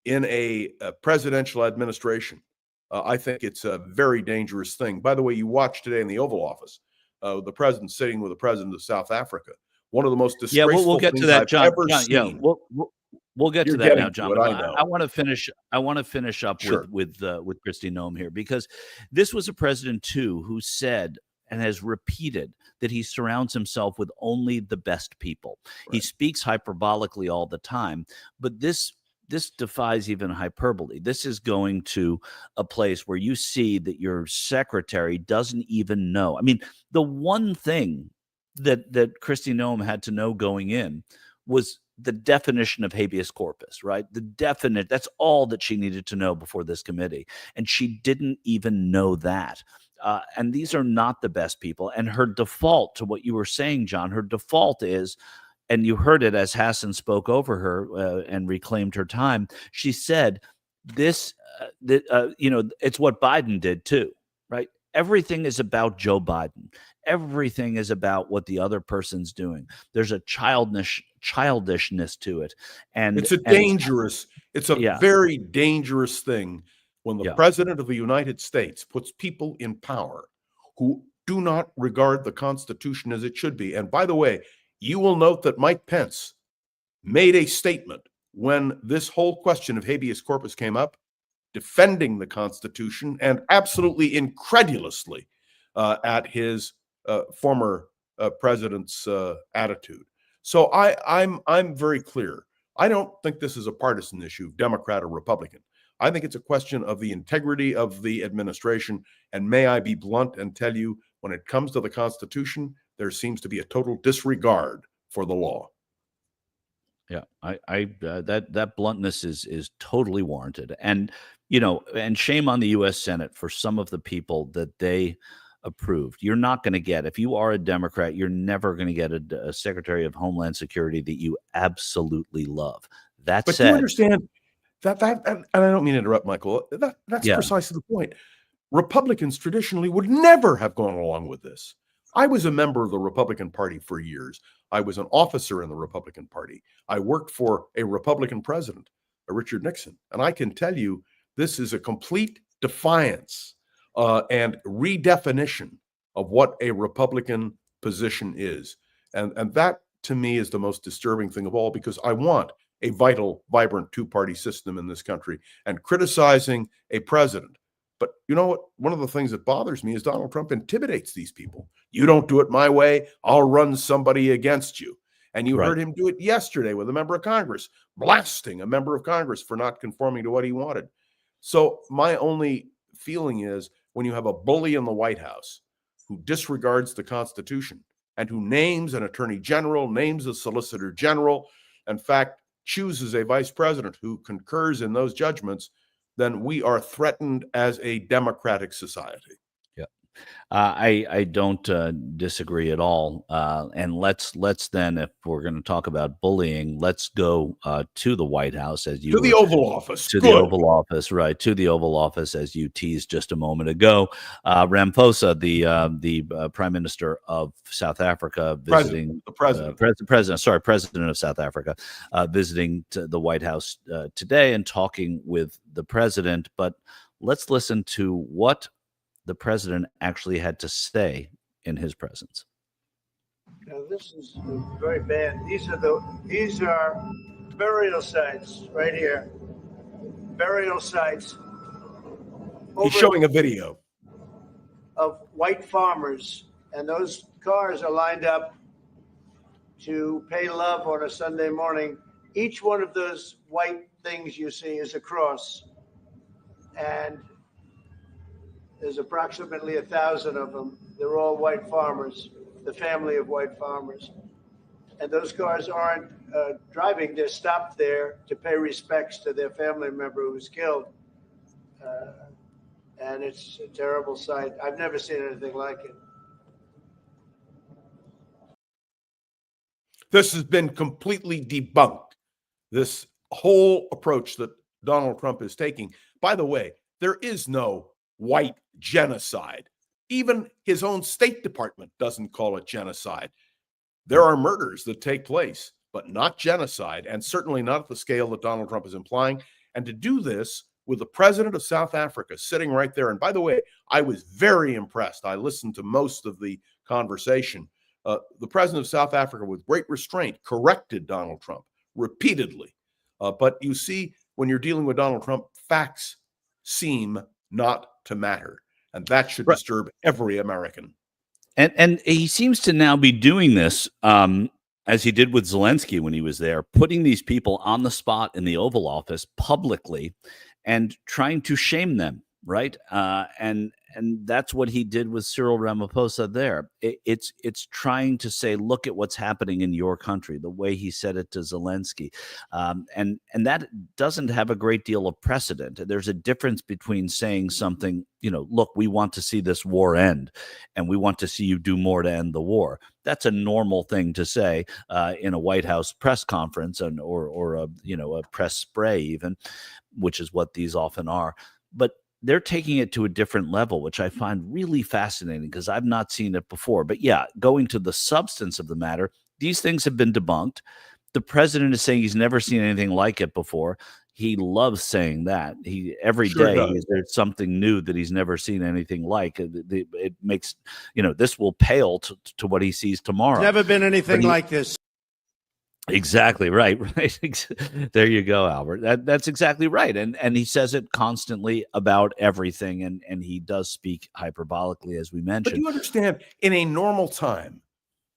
in a presidential administration, I think it's a very dangerous thing. By the way, you watched today in the Oval Office, the president sitting with the president of South Africa. One of the most disgraceful we'll get things to that, I've John. ever John, seen. yeah, we'll get You're to that now, getting John. to it, I know. I want to finish up Sure. with Kristi Noem here, because this was a president too who said and has repeated that he surrounds himself with only the best people. Right. He speaks hyperbolically all the time, but this defies even hyperbole. This is going to a place where you see that your secretary doesn't even know. I mean, the one thing that Kristi Noem had to know going in was the definition of habeas corpus, right? That's all that she needed to know before this committee. And she didn't even know that. And these are not the best people. And her default, to what you were saying, John, her default is, and you heard it as Hassan spoke over her and reclaimed her time. She said, it's what Biden did too, right? Everything is about Joe Biden. Everything is about what the other person's doing. There's a childishness to it. And it's a very dangerous thing when the president of the United States puts people in power who do not regard the Constitution as it should be. And by the way, you will note that Mike Pence made a statement when this whole question of habeas corpus came up, defending the Constitution and absolutely incredulously at his former president's attitude. So I'm very clear. I don't think this is a partisan issue, Democrat or Republican. I think it's a question of the integrity of the administration. And may I be blunt and tell you, when it comes to the Constitution, there seems to be a total disregard for the law. Yeah, that bluntness is totally warranted. And, and shame on the U.S. Senate for some of the people that they approved. You're not going to get, if you are a Democrat, you're never going to get a Secretary of Homeland Security that you absolutely love. But do you understand that, and I don't mean to interrupt, Michael, that's precisely the point. Republicans traditionally would never have gone along with this. I was a member of the Republican Party for years. I was an officer in the Republican Party. I worked for a Republican president, Richard Nixon. And I can tell you, this is a complete defiance and redefinition of what a Republican position is. And that, to me, is the most disturbing thing of all, because I want a vital, vibrant two-party system in this country. And criticizing a president. But you know what? One of the things that bothers me is Donald Trump intimidates these people. You don't do it my way, I'll run somebody against you. And you heard him do it yesterday with a member of Congress, blasting a member of Congress for not conforming to what he wanted. So my only feeling is, when you have a bully in the White House who disregards the Constitution and who names an attorney general, names a solicitor general, in fact, chooses a vice president who concurs in those judgments, then we are threatened as a democratic society. Yeah, I don't disagree at all. And let's then, if we're going to talk about bullying, let's go to the White House, as you to the Oval Office, to the Oval Office, right? To the Oval Office, as you teased just a moment ago. Ramaphosa, the Prime Minister of South Africa, visiting President of South Africa, visiting the White House today and talking with the president. But let's listen to what the president actually had to say in his presence. Now, this is very bad. These are burial sites right here. Burial sites. He's showing a video of white farmers, and those cars are lined up to pay love on a Sunday morning. Each one of those white things you see is a cross, and there's approximately 1,000 of them. They're all white farmers, the family of white farmers. And those cars aren't driving, they're stopped there to pay respects to their family member who was killed. And it's a terrible sight. I've never seen anything like it. This has been completely debunked, this whole approach that Donald Trump is taking. By the way, there is no white genocide. Even his own State Department doesn't call it genocide. There are murders that take place, but not genocide, and certainly not at the scale that Donald Trump is implying. And to do this with the president of South Africa sitting right there. And by the way, I was very impressed. I listened to most of the conversation. The president of South Africa, with great restraint, corrected Donald Trump repeatedly. But you see, when you're dealing with Donald Trump, facts seem not to matter. And that should disturb every American. And he seems to now be doing this, as he did with Zelensky when he was there, putting these people on the spot in the Oval Office publicly and trying to shame them, right? And that's what he did with Cyril Ramaphosa there. It's trying to say, look at what's happening in your country, the way he said it to Zelensky. And that doesn't have a great deal of precedent. There's a difference between saying something, look, we want to see this war end, and we want to see you do more to end the war. That's a normal thing to say in a White House press conference or a press spray even, which is what these often are. But they're taking it to a different level, which I find really fascinating because I've not seen it before. But yeah, going to the substance of the matter, these things have been debunked. The president is saying he's never seen anything like it before. He loves saying that. Every day there's something new that he's never seen anything like. It makes, this will pale to what he sees tomorrow. Never been anything like this. Exactly right. There you go, Albert. That's exactly right. And he says it constantly about everything. And he does speak hyperbolically, as we mentioned. But you understand, in a normal time,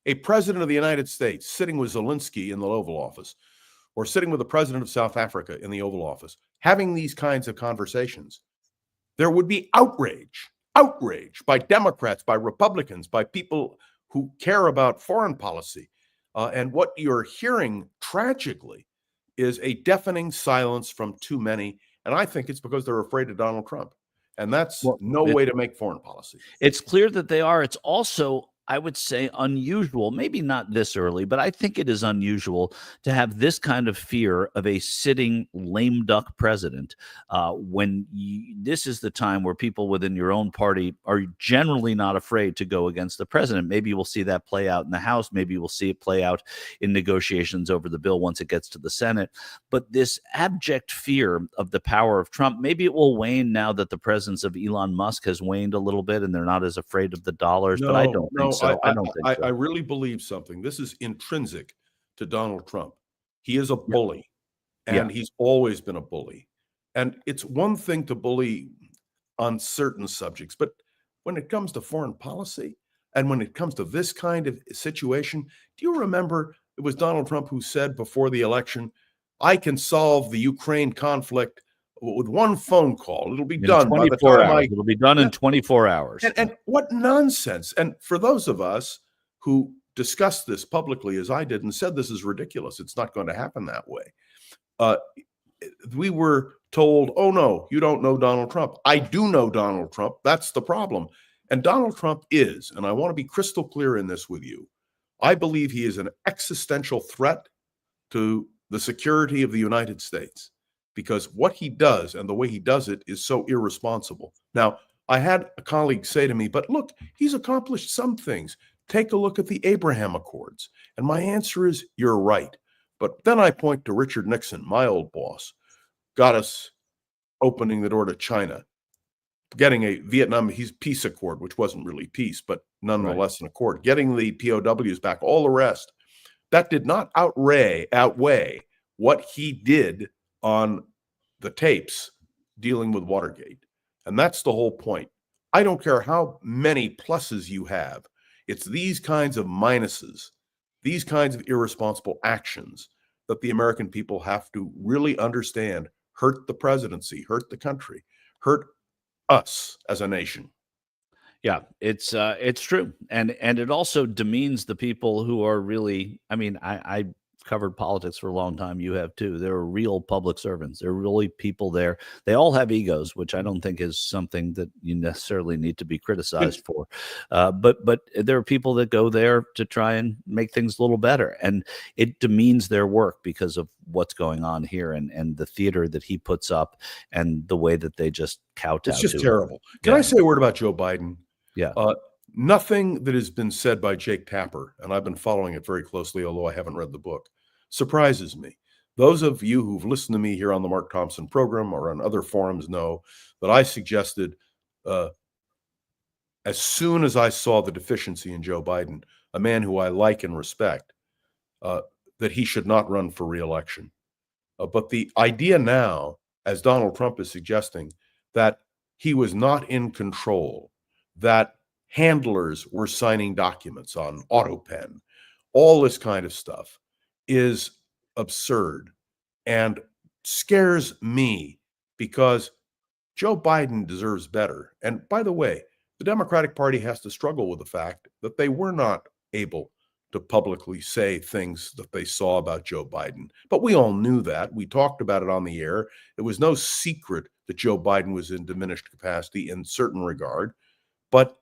a president of the United States sitting with Zelensky in the Oval Office, or sitting with the president of South Africa in the Oval Office, having these kinds of conversations, there would be outrage by Democrats, by Republicans, by people who care about foreign policy. And what you're hearing, tragically, is a deafening silence from too many. And I think it's because they're afraid of Donald Trump. And that's no way to make foreign policy. It's clear that they are. It's also I would say, unusual, maybe not this early, but I think it is unusual to have this kind of fear of a sitting lame duck president when this is the time where people within your own party are generally not afraid to go against the president. Maybe we'll see that play out in the House. Maybe we'll see it play out in negotiations over the bill once it gets to the Senate. But this abject fear of the power of Trump, maybe it will wane now that the presence of Elon Musk has waned a little bit and they're not as afraid of the dollars. But I don't think so. I don't think so. I really believe something. This is intrinsic to Donald Trump. He is a bully, and he's always been a bully. And it's one thing to bully on certain subjects, but when it comes to foreign policy and when it comes to this kind of situation, do you remember it was Donald Trump who said before the election, I can solve the Ukraine conflict with one phone call. It'll be done by the time It'll be done in 24 hours. And what nonsense. And for those of us who discussed this publicly, as I did, and said this is ridiculous, it's not going to happen that way, we were told, oh, no, you don't know Donald Trump. I do know Donald Trump. That's the problem. And Donald Trump is, and I want to be crystal clear in this with you, I believe he is an existential threat to the security of the United States, because what he does and the way he does it is so irresponsible. Now, I had a colleague say to me, but look, he's accomplished some things. Take a look at the Abraham Accords. And my answer is, you're right. But then I point to Richard Nixon, my old boss, got us opening the door to China, getting a Vietnam peace accord, which wasn't really peace, but nonetheless an accord, getting the POWs back, all the rest. That did not outweigh what he did on the tapes dealing with Watergate. And that's the whole point. I don't care how many pluses you have. It's these kinds of minuses, these kinds of irresponsible actions that the American people have to really understand hurt the presidency, hurt the country, hurt us as a nation. Yeah, it's true. And it also demeans the people who are really, I mean, I covered politics for a long time. You have too. There are real public servants. There are really people there. They all have egos, which I don't think is something that you necessarily need to be criticized for. But there are people that go there to try and make things a little better. And it demeans their work because of what's going on here and the theater that he puts up and the way that they just kowtow. It's just terrible. Can I say a word about Joe Biden? Yeah. Nothing that has been said by Jake Tapper, and I've been following it very closely, although I haven't read the book, surprises me. Those of you who've listened to me here on the Mark Thompson program or on other forums know that I suggested, as soon as I saw the deficiency in Joe Biden, a man who I like and respect, that he should not run for re-election. But the idea now, as Donald Trump is suggesting, that he was not in control, that handlers were signing documents on AutoPen, all this kind of stuff is absurd and scares me because Joe Biden deserves better. And by the way, the Democratic Party has to struggle with the fact that they were not able to publicly say things that they saw about Joe Biden. But we all knew that. We talked about it on the air. It was no secret that Joe Biden was in diminished capacity in certain regard. But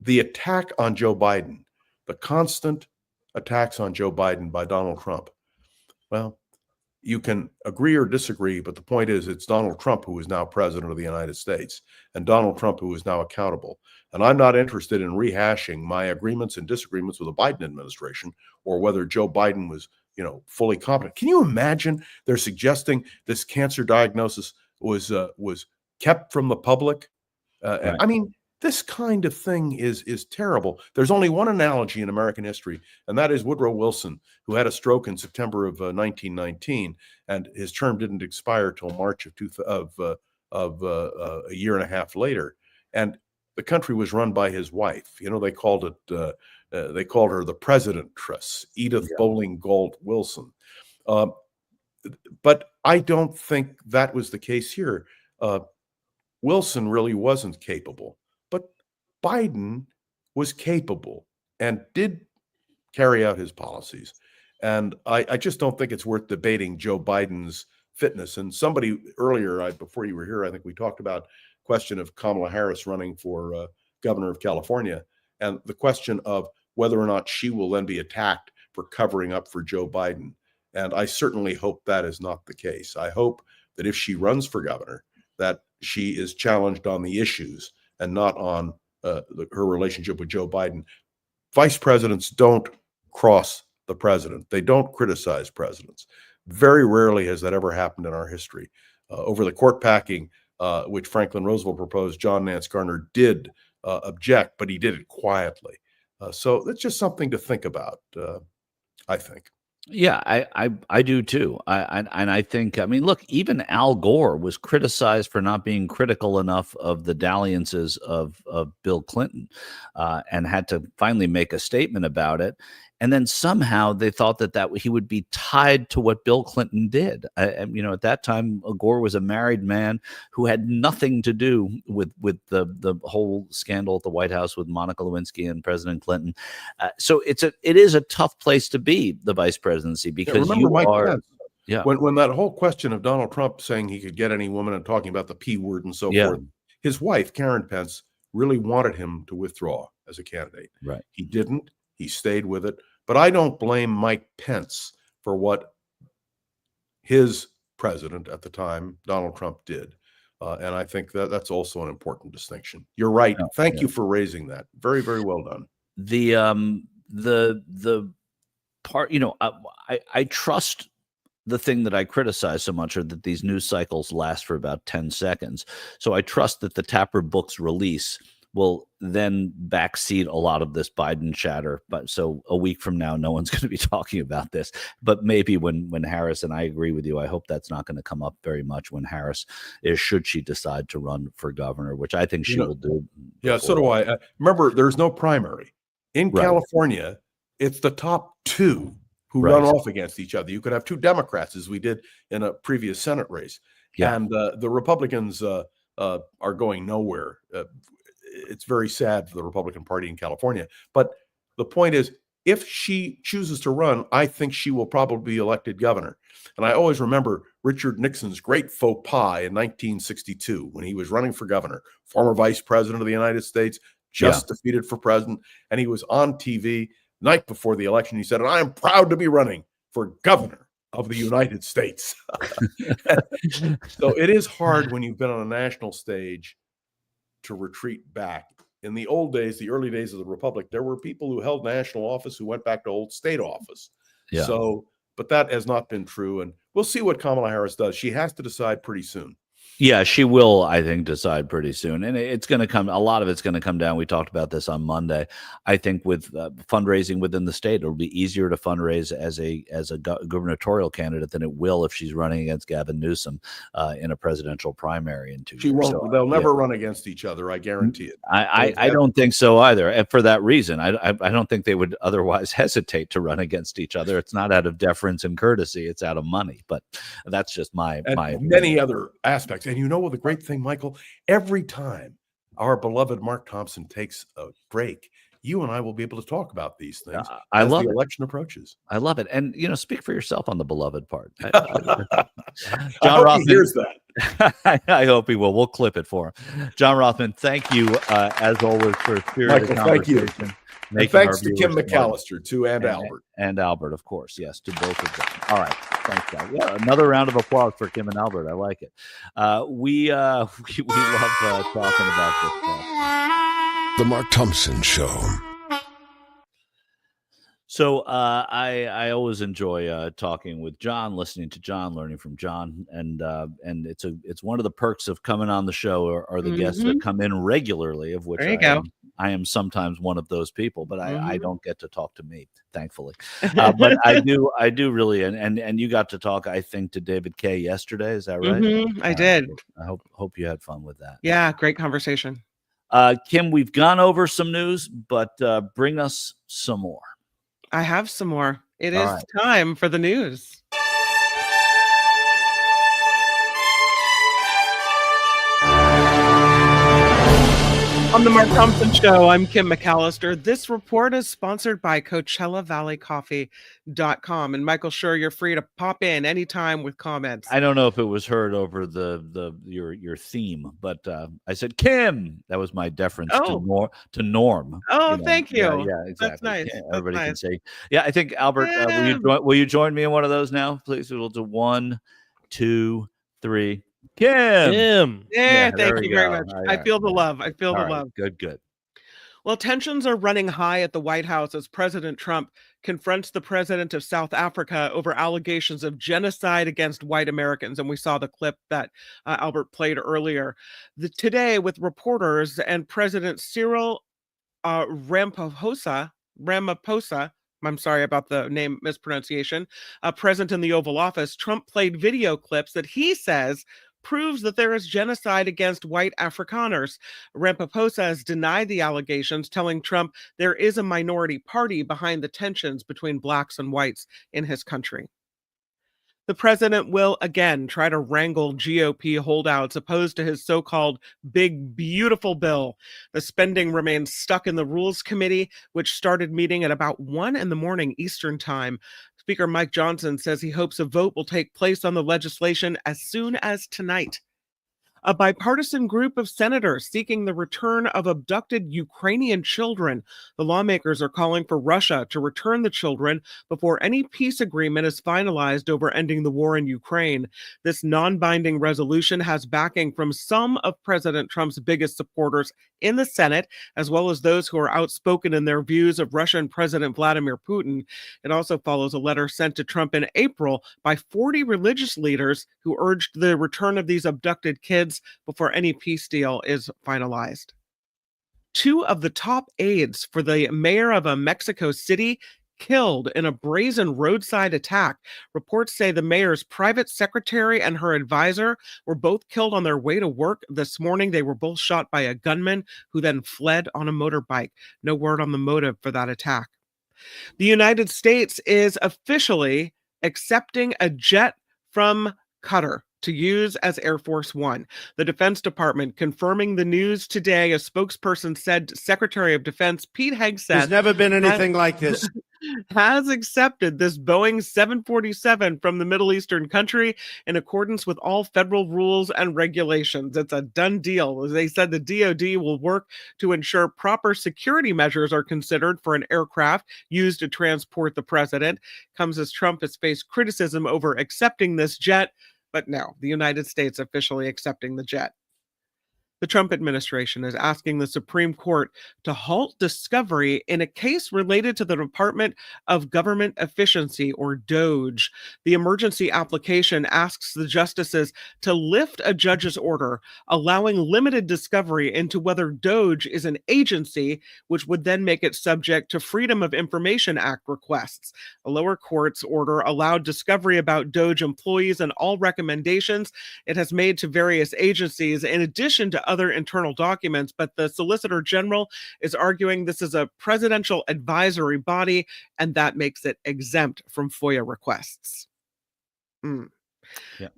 the attack on Joe Biden, the constant attacks on Joe Biden by Donald Trump, well, you can agree or disagree, but the point is it's Donald Trump who is now president of the United States and Donald Trump who is now accountable. And I'm not interested in rehashing my agreements and disagreements with the Biden administration or whether Joe Biden was, fully competent. Can you imagine they're suggesting this cancer diagnosis was kept from the public? Right. I mean, this kind of thing is terrible. There's only one analogy in American history, and that is Woodrow Wilson, who had a stroke in September of 1919, and his term didn't expire till March of a year and a half later. And the country was run by his wife. They called her the Presidentress, Edith Bowling Galt Wilson. But I don't think that was the case here. Wilson really wasn't capable. Biden was capable and did carry out his policies. And I just don't think it's worth debating Joe Biden's fitness. And somebody earlier, before you were here, I think we talked about the question of Kamala Harris running for governor of California. and the question of whether or not she will then be attacked for covering up for Joe Biden. And I certainly hope that is not the case. I hope that if she runs for governor, that she is challenged on the issues and not on her relationship with Joe Biden. Vice presidents don't cross the president. They don't criticize presidents. Very rarely has that ever happened in our history. Over the court packing, which Franklin Roosevelt proposed, John Nance Garner did object, but he did it quietly. So that's just something to think about, I think. Yeah, I do too. I think, I mean, look, even Al Gore was criticized for not being critical enough of the dalliances of Bill Clinton, and had to finally make a statement about it. And then somehow they thought that he would be tied to what Bill Clinton did. You know, at that time, Gore was a married man who had nothing to do with the whole scandal at the White House with Monica Lewinsky and President Clinton. So it is a tough place to be, the vice presidency, because remember Mike Pence, yeah. When that whole question of Donald Trump saying he could get any woman and talking about the P word and so forth, his wife, Karen Pence, really wanted him to withdraw as a candidate. Right. He didn't. He stayed with it. But I don't blame Mike Pence for what his president at the time, Donald Trump, did. And I think that's also an important distinction. You're right. Thank you for raising that. Very, very well done. The part, you know, I trust the thing that I criticize so much, are that these news cycles last for about 10 seconds. So I trust that the Tapper book's release will then backseat a lot of this Biden chatter. But so a week from now, no one's going to be talking about this. But maybe when Harris, and I agree with you, I hope that's not going to come up very much when Harris should she decide to run for governor, which I think she will do. Yeah, so do I. Remember, there's no primary. In California, it's the top two who run off against each other. You could have two Democrats, as we did in a previous Senate race. Yeah. And the Republicans are going nowhere. It's very sad for the Republican Party in California. But the point is, if she chooses to run, I think she will probably be elected governor. And I always remember Richard Nixon's great faux pas in 1962 when he was running for governor, former vice president of the United States, just defeated for president. And he was on TV night before the election. He said, "I am proud to be running for governor of the United States." So it is hard when you've been on a national stage to retreat back. In the old days, the early days of the Republic, there were people who held national office who went back to old state office. Yeah. So, but that has not been true. And we'll see what Kamala Harris does. She has to decide pretty soon. Yeah, she will, I think, decide pretty soon. And it's going to come, a lot of it's going to come down. We talked about this on Monday. I think with fundraising within the state, it'll be easier to fundraise as a gubernatorial candidate than it will if she's running against Gavin Newsom in a presidential primary in 2 years. She won't. So, they'll never run against each other. I guarantee it. I don't think so either. And for that reason, I don't think they would otherwise hesitate to run against each other. It's not out of deference and courtesy. It's out of money. But that's just my many other aspects. And you know what the great thing, Michael? Every time our beloved Mark Thompson takes a break, you and I will be able to talk about these things as the election approaches. I love it. And, you know, speak for yourself on the beloved part. John Rothmann hears that. I hope he will. We'll clip it for him. John Rothmann, thank you, as always, for a spirited conversation. Thank you. And thanks to Kim McAllister, too, and Albert. And Albert, of course. Yes, to both of them. All right. Thanks, guys. Yeah, another round of applause for Kim and Albert. I like it. We love talking about this stuff. The Mark Thompson Show. So I always enjoy talking with John, listening to John, learning from John, and it's one of the perks of coming on the show are the guests that come in regularly, of which I am sometimes one of those people, but I don't get to talk to me, thankfully. But I do really, and you got to talk, I think, to David Kay yesterday. Is that right? I did. I hope you had fun with that. Yeah, great conversation. Kim, we've gone over some news, but bring us some more. I have some more. It is time for the news. On the Mark Thompson Show, I'm Kim McAllister. This report is sponsored by CoachellaValleyCoffee.com. And Michael Shure, you're free to pop in anytime with comments. I don't know if it was heard over your theme, but I said Kim. That was my deference to Norm. Oh, thank you. Yeah, exactly. That's nice. Yeah, everybody can say. Yeah, I think Albert, will you join me in one of those now, please? We'll do 1, 2, 3. Kim. Yeah, thank you very much. Right, I feel the love. I feel the love. Good. Well, tensions are running high at the White House as President Trump confronts the president of South Africa over allegations of genocide against white Americans. And we saw the clip that Albert played earlier. Today, with reporters and President Cyril Ramaphosa, I'm sorry about the name mispronunciation, present in the Oval Office, Trump played video clips that he says proves that there is genocide against white Afrikaners. Ramaphosa has denied the allegations, telling Trump there is a minority party behind the tensions between blacks and whites in his country. The president will again try to wrangle GOP holdouts opposed to his so-called big, beautiful bill. The spending remains stuck in the Rules Committee, which started meeting at about 1 a.m. Eastern Time. Speaker Mike Johnson says he hopes a vote will take place on the legislation as soon as tonight. A bipartisan group of senators seeking the return of abducted Ukrainian children. The lawmakers are calling for Russia to return the children before any peace agreement is finalized over ending the war in Ukraine. This non-binding resolution has backing from some of President Trump's biggest supporters in the Senate, as well as those who are outspoken in their views of Russian President Vladimir Putin. It also follows a letter sent to Trump in April by 40 religious leaders who urged the return of these abducted kids before any peace deal is finalized. 2 of the top aides for the mayor of a Mexico City killed in a brazen roadside attack. Reports say the mayor's private secretary and her advisor were both killed on their way to work this morning. They were both shot by a gunman who then fled on a motorbike. No word on the motive for that attack. The United States is officially accepting a jet from Qatar to use as Air Force One. The Defense Department confirming the news today. A spokesperson said Secretary of Defense Pete Hegseth There's never been anything like this. Has accepted this Boeing 747 from the Middle Eastern country in accordance with all federal rules and regulations. It's a done deal. As they said, the DoD will work to ensure proper security measures are considered for an aircraft used to transport the president. Comes as Trump has faced criticism over accepting this jet, but no, the United States officially accepting the jet. The Trump administration is asking the Supreme Court to halt discovery in a case related to the Department of Government Efficiency, or DOGE. The emergency application asks the justices to lift a judge's order, allowing limited discovery into whether DOGE is an agency, which would then make it subject to Freedom of Information Act requests. A lower court's order allowed discovery about DOGE employees and all recommendations it has made to various agencies, in addition to other internal documents, but the Solicitor General is arguing this is a presidential advisory body, and that makes it exempt from FOIA requests. Yeah.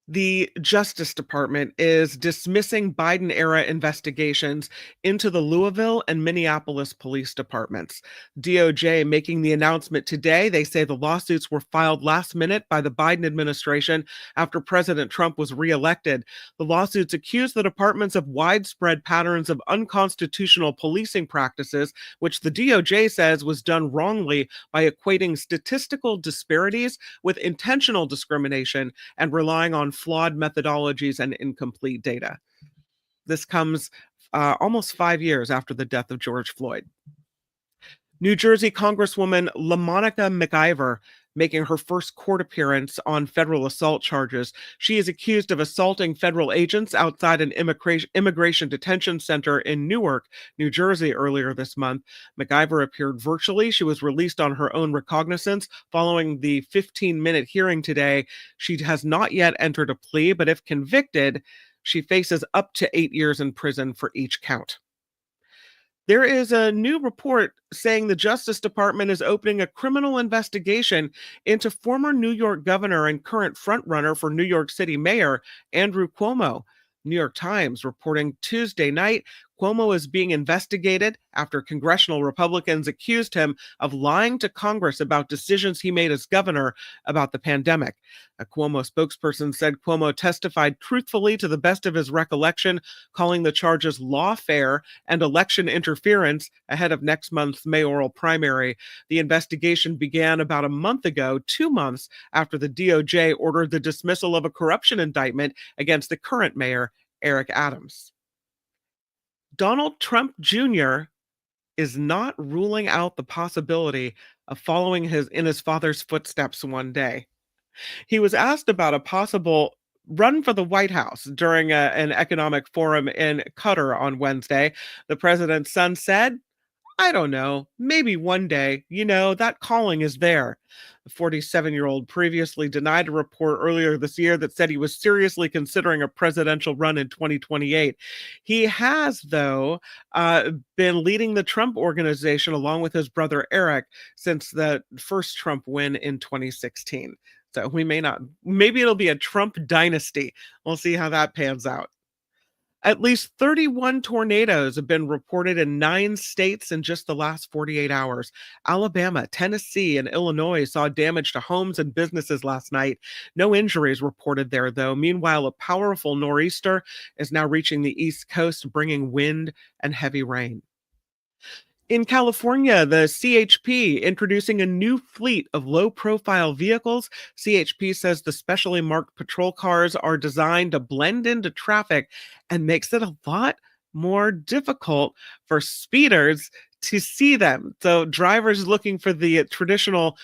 The Justice Department is dismissing Biden-era investigations into the Louisville and Minneapolis police departments. DOJ making the announcement today. They say the lawsuits were filed last minute by the Biden administration after President Trump was reelected. The lawsuits accuse the departments of widespread patterns of unconstitutional policing practices, which the DOJ says was done wrongly by equating statistical disparities with intentional discrimination and relying on flawed methodologies and incomplete data. This comes almost 5 years after the death of George Floyd. New Jersey Congresswoman LaMonica McIver making her first court appearance on federal assault charges. She is accused of assaulting federal agents outside an immigration detention center in Newark, New Jersey earlier this month. McIver appeared virtually. She was released on her own recognizance following the 15-minute hearing today. She has not yet entered a plea, but if convicted, she faces up to 8 years in prison for each count. There is a new report saying the Justice Department is opening a criminal investigation into former New York governor and current frontrunner for New York City mayor, Andrew Cuomo. New York Times reporting Tuesday night, Cuomo is being investigated after congressional Republicans accused him of lying to Congress about decisions he made as governor about the pandemic. A Cuomo spokesperson said Cuomo testified truthfully to the best of his recollection, calling the charges lawfare and election interference ahead of next month's mayoral primary. The investigation began about a month ago, 2 months after the DOJ ordered the dismissal of a corruption indictment against the current mayor, Eric Adams. Donald Trump Jr. is not ruling out the possibility of following in his father's footsteps one day. He was asked about a possible run for the White House during an economic forum in Qatar on Wednesday. The president's son said, "I don't know, maybe one day, that calling is there." The 47-year-old previously denied a report earlier this year that said he was seriously considering a presidential run in 2028. He has, though, been leading the Trump Organization along with his brother Eric since the first Trump win in 2016. So maybe it'll be a Trump dynasty. We'll see how that pans out. At least 31 tornadoes have been reported in 9 states in just the last 48 hours. Alabama, Tennessee, and Illinois saw damage to homes and businesses last night. No injuries reported there, though. Meanwhile, a powerful nor'easter is now reaching the East Coast, bringing wind and heavy rain. In California, the CHP introducing a new fleet of low-profile vehicles. CHP says the specially marked patrol cars are designed to blend into traffic and makes it a lot more difficult for speeders to see them. So drivers looking for the traditional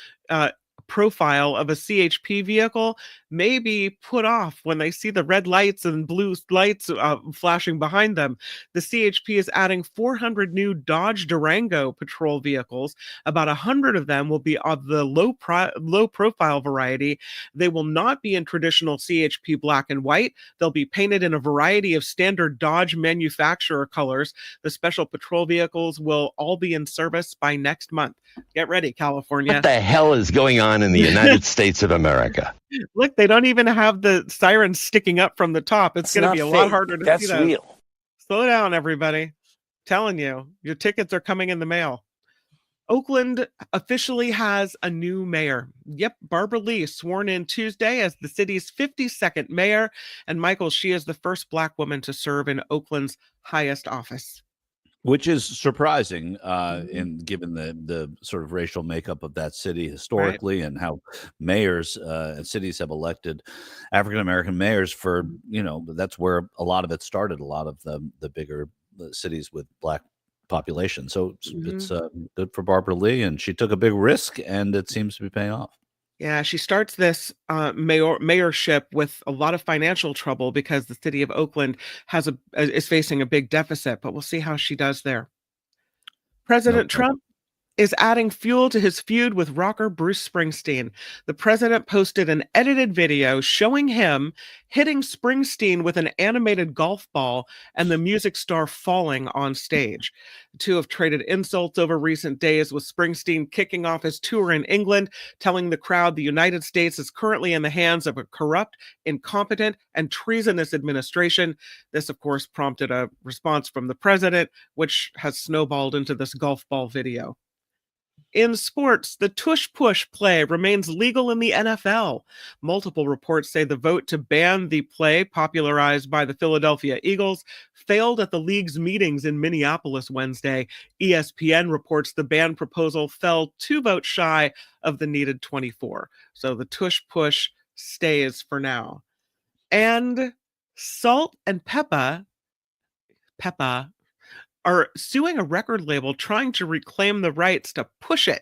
profile of a CHP vehicle may be put off when they see the red lights and blue lights flashing behind them. The CHP is adding 400 new Dodge Durango patrol vehicles. About 100 of them will be of the low profile variety. They will not be in traditional CHP black and white. They'll be painted in a variety of standard Dodge manufacturer colors. The special patrol vehicles will all be in service by next month. Get ready, California. What the hell is going on in the United States of America? Look, they don't even have the sirens sticking up from the top. It's going to be a lot harder to see those. That's real. Slow down, everybody. Telling you, your tickets are coming in the mail. Oakland officially has a new mayor. Yep, Barbara Lee sworn in Tuesday as the city's 52nd mayor. And Michael, she is the first Black woman to serve in Oakland's highest office. Which is surprising, in given the sort of racial makeup of that city historically, right, and how mayors and cities have elected African American mayors for, that's where a lot of it started. A lot of the bigger cities with Black population. So it's good for Barbara Lee, and she took a big risk, and it seems to be paying off. Yeah, she starts this mayorship with a lot of financial trouble because the city of Oakland is facing a big deficit, but we'll see how she does there. President Trump is adding fuel to his feud with rocker Bruce Springsteen. The president posted an edited video showing him hitting Springsteen with an animated golf ball and the music star falling on stage. The two have traded insults over recent days, with Springsteen kicking off his tour in England, telling the crowd the United States is currently in the hands of a corrupt, incompetent, and treasonous administration. This, of course, prompted a response from the president, which has snowballed into this golf ball video. In sports, the tush-push play remains legal in the NFL. Multiple reports say the vote to ban the play, popularized by the Philadelphia Eagles, failed at the league's meetings in Minneapolis Wednesday. ESPN reports the ban proposal fell 2 votes shy of the needed 24. So the tush-push stays for now. And Salt and Peppa are suing a record label trying to reclaim the rights to Push It,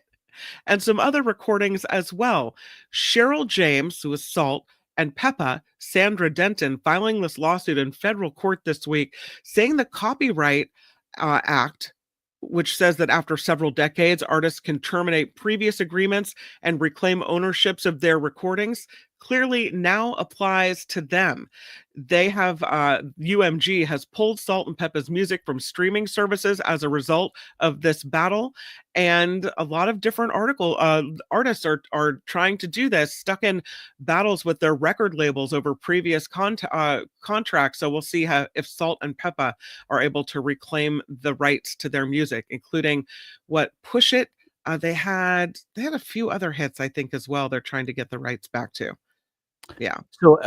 and some other recordings as well. Cheryl James, who is Salt, and Peppa, Sandra Denton, filing this lawsuit in federal court this week, saying the Copyright Act, which says that after several decades, artists can terminate previous agreements and reclaim ownerships of their recordings, clearly now applies to them. They have UMG has pulled Salt and Peppa's music from streaming services as a result of this battle, and a lot of different artists are trying to do this, stuck in battles with their record labels over previous contracts. So we'll see if Salt and Peppa are able to reclaim the rights to their music, including what Push It. They had a few other hits, I think, as well. They're trying to get the rights back to. Yeah. So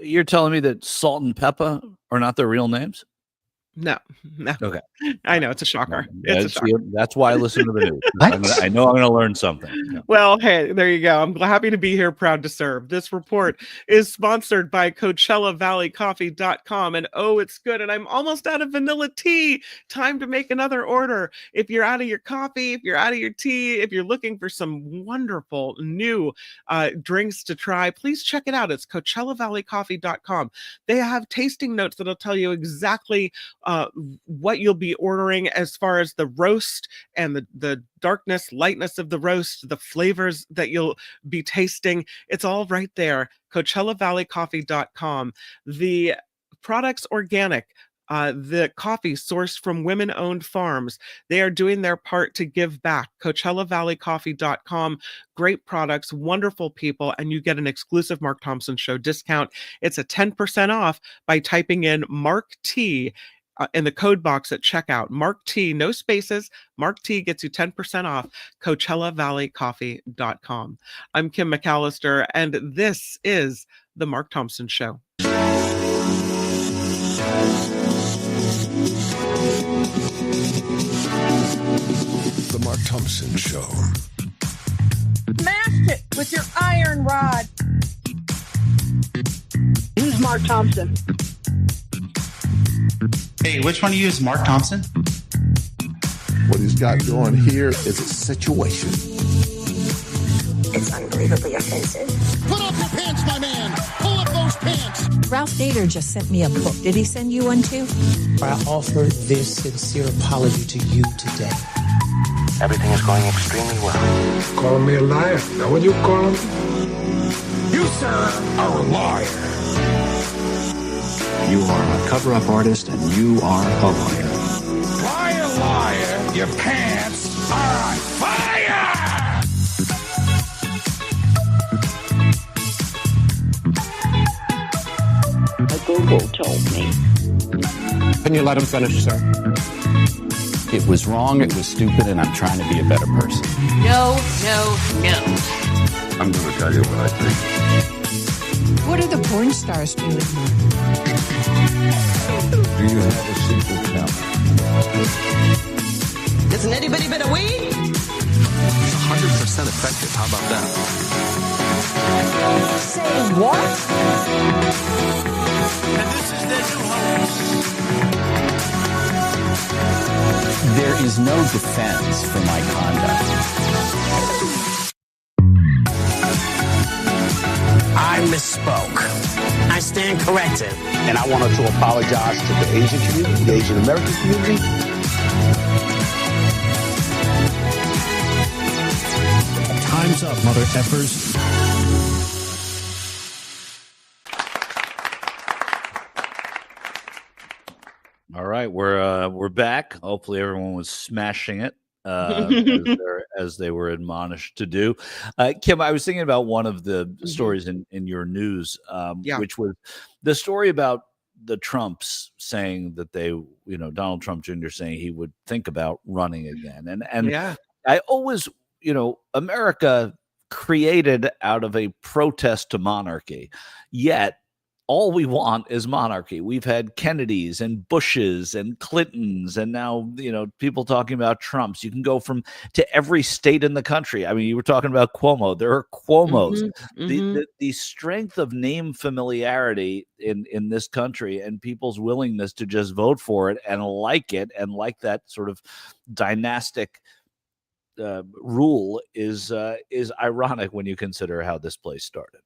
you're telling me that Salt and Peppa are not their real names? No. Okay. I know, it's a shocker. That's why I listen to the news. I know I'm going to learn something. Yeah. Well, hey, there you go. I'm happy to be here, proud to serve. This report is sponsored by CoachellaValleyCoffee.com. And oh, it's good. And I'm almost out of vanilla tea. Time to make another order. If you're out of your coffee, if you're out of your tea, if you're looking for some wonderful new drinks to try, please check it out. It's CoachellaValleyCoffee.com. They have tasting notes that'll tell you exactly what you'll be ordering as far as the roast and the darkness, lightness of the roast, the flavors that you'll be tasting. It's all right there. CoachellaValleyCoffee.com. The product's organic. The coffee sourced from women-owned farms. They are doing their part to give back. CoachellaValleyCoffee.com. Great products, wonderful people, and you get an exclusive Mark Thompson Show discount. It's a 10% off by typing in Mark T in the code box at checkout. Mark T, no spaces. Mark T gets you 10% off. CoachellaValleyCoffee.com. I'm Kim McAllister, and this is the Mark Thompson Show. The Mark Thompson Show. Smash it with your iron rod. Use Mark Thompson. Hey, which one do you use, Mark Thompson? What he's got going here is a situation. It's unbelievably offensive. Put up your pants, my man. Pull up those pants. Ralph Nader just sent me a book. Did he send you one too? I offer this sincere apology to you today. Everything is going extremely well. Calling me a liar? Is that what you call him? You, sir, are a liar. You are a cover-up artist, and you are a liar. Liar, your pants are on fire! Google told me. Can you let him finish, sir? It was wrong, it was stupid, and I'm trying to be a better person. No. I'm going to tell you what I think. What are the porn stars doing? Do you have a secret talent? Doesn't anybody better weed? 100% effective. How about that? Say what? And this is their new host. There is no defense for my conduct. I misspoke. I stand corrected. And I wanted to apologize to the Asian community, the Asian American community. Time's up, mother effers. All right, we're back. Hopefully, everyone was smashing it as they were admonished to do. Kim, I was thinking about one of the stories in your news, which was the story about the Trumps saying that Donald Trump Jr. saying he would think about running again, and I always, America created out of a protest to monarchy, yet all we want is monarchy. We've had Kennedys and Bushes and Clintons, and now, people talking about Trumps. You can go to every state in the country. I mean, you were talking about Cuomo. There are Cuomos. The strength of name familiarity in this country and people's willingness to just vote for it and like that sort of dynastic rule is ironic when you consider how this place started.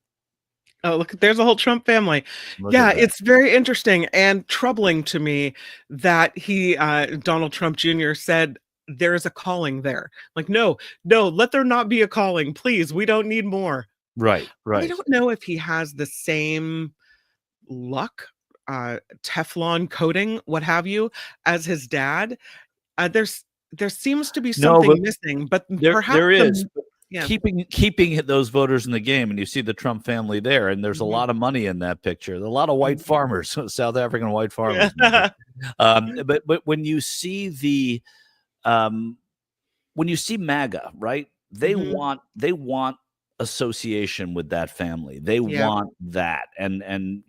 Oh, look, there's a whole Trump family. It's very interesting and troubling to me that Donald Trump Jr. said there is a calling there. Like, no, let there not be a calling. Please, we don't need more. Right, I right. don't know if he has the same luck, Teflon coating, what have you, as his dad. There seems to be No, but something missing, but perhaps there is. yeah. Keeping those voters in the game, and you see the Trump family there, and there's a lot of money in that picture. There are a lot of white farmers, South African white farmers. But when you see when you see MAGA, right? They want association with that family. They want that, and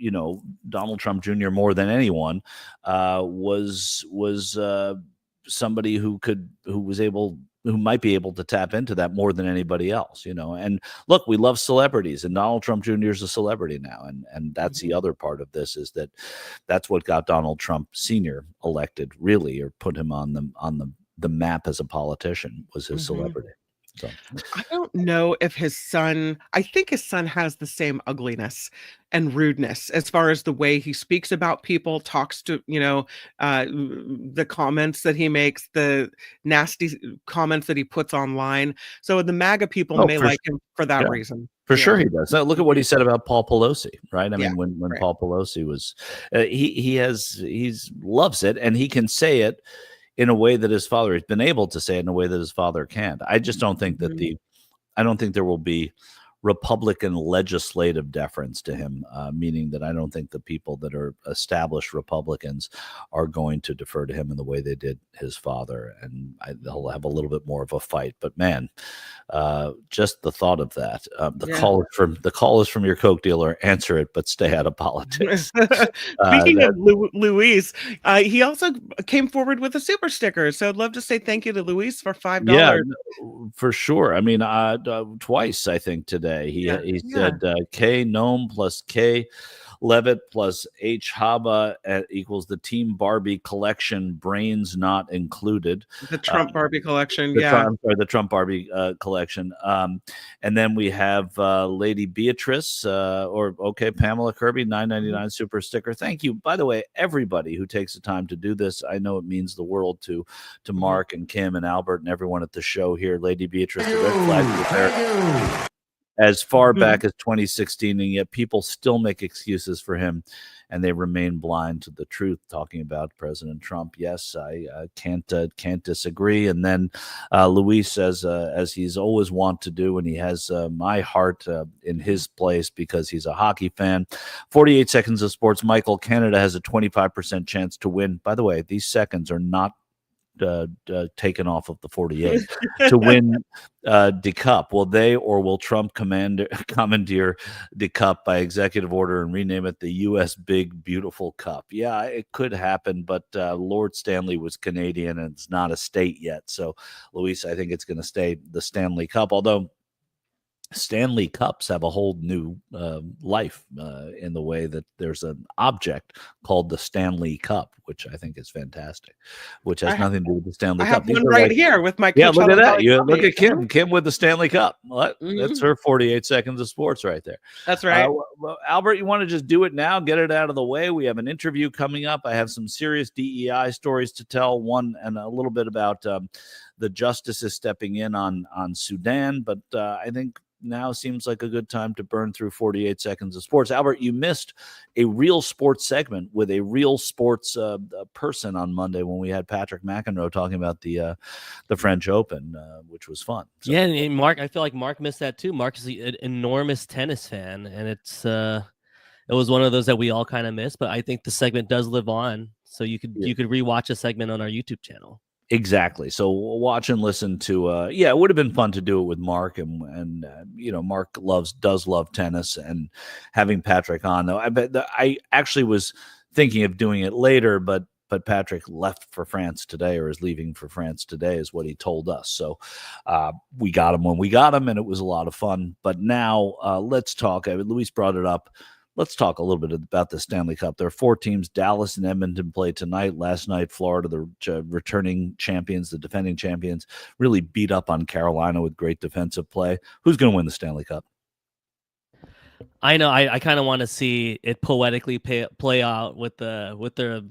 Donald Trump Jr. more than anyone was somebody who might be able to tap into that more than anybody else, And look, we love celebrities, and Donald Trump Jr. is a celebrity now, and that's the other part of this, is that's what got Donald Trump Sr. elected, really, or put him on the map as a politician, was his celebrity. So I don't know if I think his son has the same ugliness and rudeness as far as the way he speaks about people, talks to, the comments that he makes, the nasty comments that he puts online. So the MAGA people may like him for that reason. For sure he does. Now, look at what he said about Paul Pelosi, right? I mean, when right. Paul Pelosi was, he loves it, and he can say it in a way that his father has been able to say it in a way that his father can't. I just don't think that I don't think there will be Republican legislative deference to him, meaning that I don't think the people that are established Republicans are going to defer to him in the way they did his father, and they'll have a little bit more of a fight. But man, just the thought of that. The call is from your Coke dealer. Answer it, but stay out of politics. Speaking of Luis, he also came forward with a super sticker. So I'd love to say thank you to Luis for $5. Yeah, for sure. I mean, twice I think today. He said K Noem plus K Levitt plus H Haba equals the Team Barbie collection, brains not included. The Trump Barbie collection, the Trump Barbie collection. And then we have Lady Beatrice, Pamela Kirby, $9.99 super sticker. Thank you, by the way, everybody who takes the time to do this. I know it means the world to Mark and Kim and Albert and everyone at the show here. Lady Beatrice, the red flag was there as far back as 2016, and yet people still make excuses for him, and they remain blind to the truth, talking about President Trump. Yes, I can't disagree. And then Luis says, as he's always want to do, and he has my heart in his place because he's a hockey fan. 48 seconds of sports. Michael, Canada has a 25% chance to win. By the way, these seconds are not taken off of the 48 to win the cup. Will Trump commandeer the cup by executive order and rename it the U.S. Big Beautiful Cup? Yeah, it could happen, but Lord Stanley was Canadian and it's not a state yet. So, Luis, I think it's going to stay the Stanley Cup, although Stanley Cups have a whole new life in the way that there's an object called the Stanley Cup, which I think is fantastic, which has nothing to do with the Stanley Cup. I have one right here with my look at that. Look at Kim with the Stanley Cup. That's her 48 seconds of sports right there. That's right. Albert, you want to just do it now, get it out of the way? We have an interview coming up. I have some serious DEI stories to tell, one and a little bit about the justices stepping in on Sudan, but I think now seems like a good time to burn through 48 seconds of sports. Albert, you missed a real sports segment with a real sports person on Monday when we had Patrick McEnroe talking about the French Open, which was fun. So. Yeah, and Mark, I feel like Mark missed that too. Mark is an enormous tennis fan, and it was one of those that we all kind of missed. But I think the segment does live on, so you could rewatch a segment on our YouTube channel. Exactly. So watch and listen to it would have been fun to do it with Mark, and Mark does love tennis, and having Patrick on, though I actually was thinking of doing it later, but Patrick left for France today, or is leaving for France today, is what he told us. So we got him when we got him, and it was a lot of fun. But now let's talk. Luis brought it up. Let's talk a little bit about the Stanley Cup. There are 4 teams. Dallas and Edmonton play tonight. Last night, Florida, the returning champions, the defending champions, really beat up on Carolina with great defensive play. Who's going to win the Stanley Cup? I know. I kind of want to see it poetically play out with the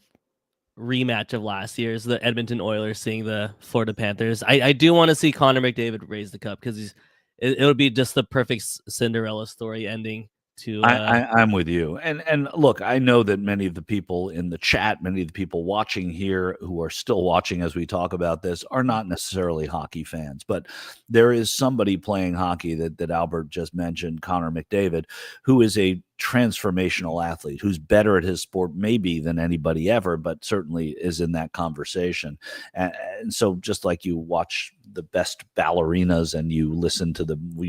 rematch of last year's, the Edmonton Oilers seeing the Florida Panthers. I do want to see Connor McDavid raise the cup because it would be just the perfect Cinderella story ending. I'm with you. And look, I know that many of the people in the chat, many of the people watching here who are still watching as we talk about this are not necessarily hockey fans, but there is somebody playing hockey that Albert just mentioned, Connor McDavid, who is a transformational athlete who's better at his sport maybe than anybody ever, but certainly is in that conversation. And so just like you watch the best ballerinas and you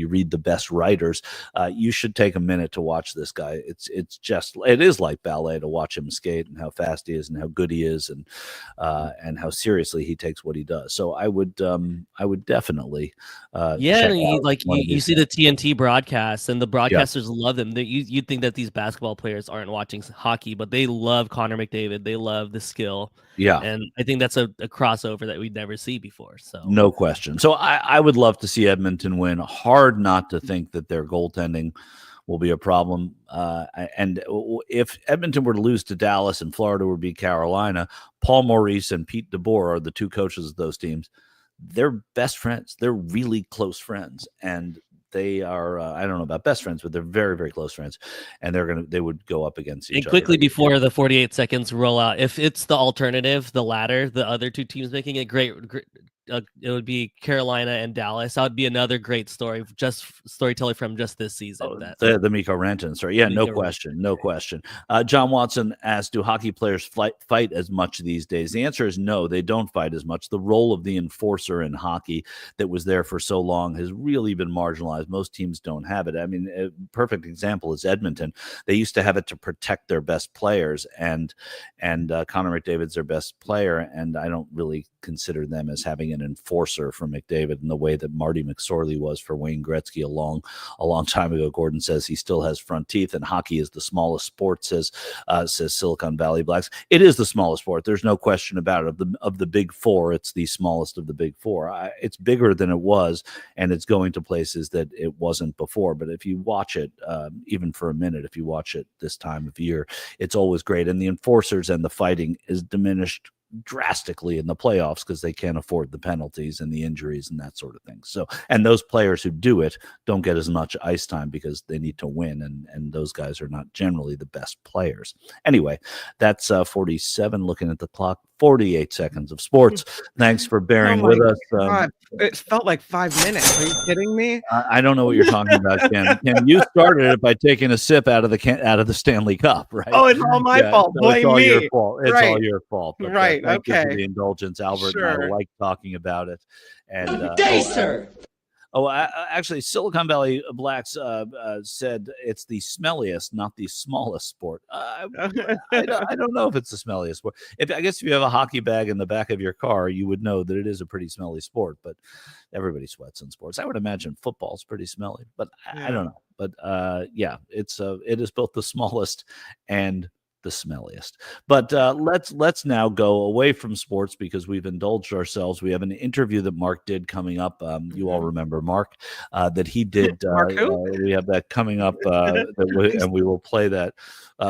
read the best writers, you should take a minute to watch this guy. It is like ballet to watch him skate and how fast he is and how good he is and how seriously he takes what he does. So I would definitely you see the TNT broadcasts and the broadcasters love them. You'd think that these basketball players aren't watching hockey, but they love Connor McDavid. They love the skill. Yeah. And I think that's a crossover that we'd never see before. So no question. So I would love to see Edmonton win. Hard not to think that their goaltending will be a problem. And if Edmonton were to lose to Dallas and Florida would beat Carolina, Paul Maurice and Pete DeBoer are the two coaches of those teams. They're best friends. They're really close friends. And they are, I don't know about best friends, but they're very, very close friends. And they would go up against each other. And quickly before the 48 seconds roll out, if it's the alternative, the latter, the other two teams making it great, it would be Carolina and Dallas. That would be another great story, just storytelling from just this season. The Mikko Rantanen story. Yeah, no question. John Watson asked, do hockey players fight as much these days? The answer is no, they don't fight as much. The role of the enforcer in hockey that was there for so long has really been marginalized. Most teams don't have it. I mean, a perfect example is Edmonton. They used to have it to protect their best players, and Connor McDavid's their best player, and I don't really consider them as having an enforcer for McDavid in the way that Marty McSorley was for Wayne Gretzky a long time ago. Gordon says he still has front teeth, and hockey is the smallest sport, says Silicon Valley Blacks. It is the smallest sport. There's no question about it. Of the big four, it's the smallest of the big four. It's bigger than it was, and it's going to places that it wasn't before. But if you watch it, even for a minute, if you watch it this time of year, it's always great. And the enforcers and the fighting is diminished drastically in the playoffs because they can't afford the penalties and the injuries and that sort of thing. So, and those players who do it don't get as much ice time because they need to win, and those guys are not generally the best players. Anyway, that's 47. Looking at the clock, 48 seconds of sports. Thanks for bearing with us. It felt like 5 minutes. Are you kidding me? I don't know what you're talking about, Ken. Ken, you started it by taking a sip out of the Stanley Cup, right? Oh, it's all my fault. So Blame it's all me. your fault. It's right. all your fault. But, right. Thank you Okay. for the indulgence, Albert. Sure. And I like talking about it. And sir. Actually, Silicon Valley Blacks said it's the smelliest, not the smallest sport. I don't know if it's the smelliest sport. I guess if you have a hockey bag in the back of your car, you would know that it is a pretty smelly sport. But everybody sweats in sports. I would imagine football's pretty smelly, but I don't know. But it is both the smallest and the smelliest. But let's now go away from sports because we've indulged ourselves. We have an interview that Mark did coming up. You all remember Mark that he did. We have that coming up, and we will play that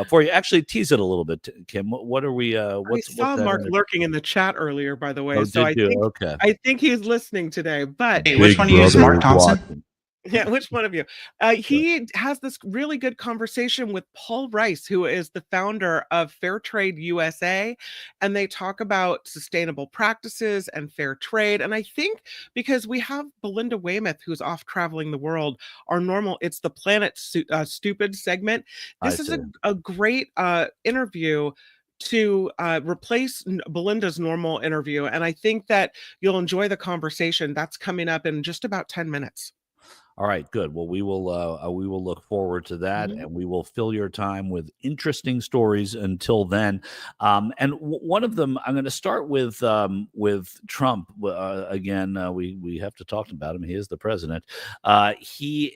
for you. Actually, tease it a little bit, Kim. What are we? I saw Mark lurking in the chat earlier, by the way. I think he's listening today. But which one do you use, Mark Thompson? Yeah, which one of you? He has this really good conversation with Paul Rice, who is the founder of Fair Trade USA, and they talk about sustainable practices and fair trade. And I think because we have Belinda Weymouth, who's off traveling the world, it's the Planet Stupid segment. This is a great interview to replace Belinda's normal interview. And I think that you'll enjoy the conversation. That's coming up in just about 10 minutes. All right, good. Well, we will look forward to that, and we will fill your time with interesting stories until then. And one of them, I'm going to start with Trump again. We have to talk about him. He is the president. He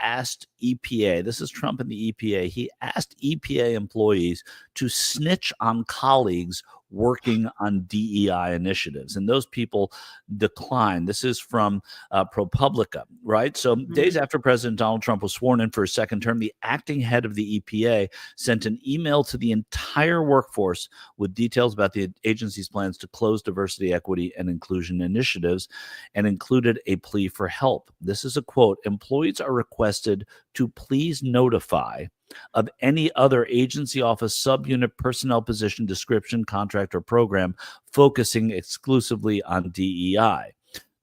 asked EPA. This is Trump and the EPA. He asked EPA employees to snitch on colleagues working on DEI initiatives. And those people declined. This is from ProPublica, right? So days after President Donald Trump was sworn in for his second term, the acting head of the EPA sent an email to the entire workforce with details about the agency's plans to close diversity, equity, and inclusion initiatives, and included a plea for help. This is a quote: "Employees are requested to please notify of any other agency, office, subunit, personnel position, description, contract, or program focusing exclusively on DEI."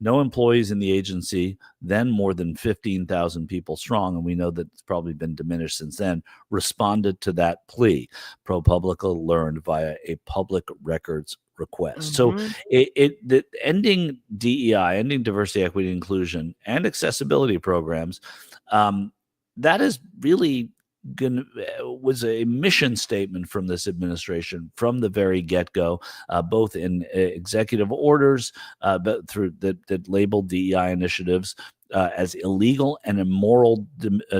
No employees in the agency, then more than 15,000 people strong, and we know that it's probably been diminished since then, responded to that plea. ProPublica learned via a public records request. So the ending DEI, ending diversity, equity, inclusion, and accessibility programs, that is really was a mission statement from this administration from the very get-go, both in executive orders, but through that labeled DEI initiatives as illegal and immoral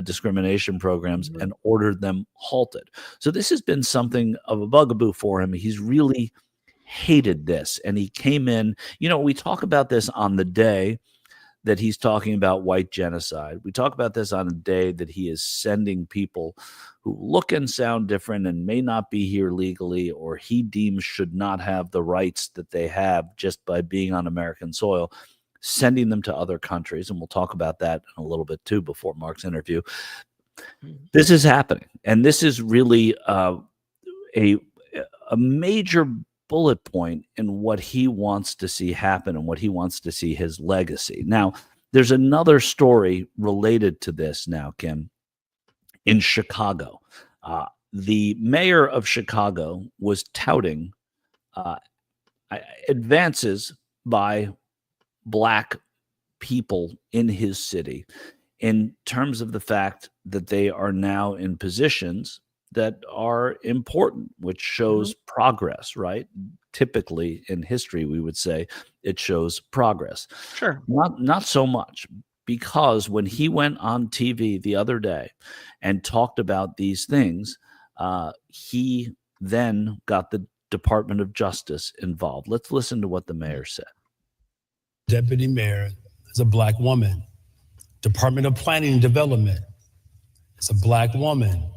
discrimination programs, and ordered them halted. So this has been something of a bugaboo for him. He's really hated this, and he came in. We talk about this on the day that he's talking about white genocide. We talk about this on a day that he is sending people who look and sound different and may not be here legally, or he deems should not have the rights that they have just by being on American soil, sending them to other countries. And we'll talk about that in a little bit too before Mark's interview. This is happening. And this is really a major bullet point in what he wants to see happen and what he wants to see his legacy. Now, there's another story related to this now, Kim, in Chicago. The mayor of Chicago was touting advances by Black people in his city in terms of the fact that they are now in positions that are important, which shows progress, right? Typically in history, we would say it shows progress. Sure. Not so much, because when he went on TV the other day and talked about these things, he then got the Department of Justice involved. Let's listen to what the mayor said. Deputy mayor is a Black woman. Department of Planning and Development is a Black woman.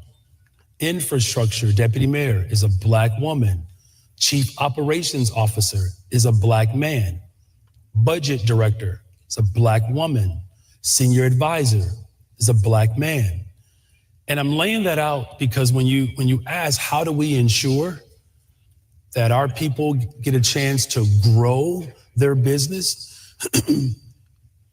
Infrastructure deputy mayor is a Black woman. Chief operations officer is a Black man. Budget director is a Black woman. Senior advisor is a Black man. And I'm laying that out because when you ask, how do we ensure that our people get a chance to grow their business?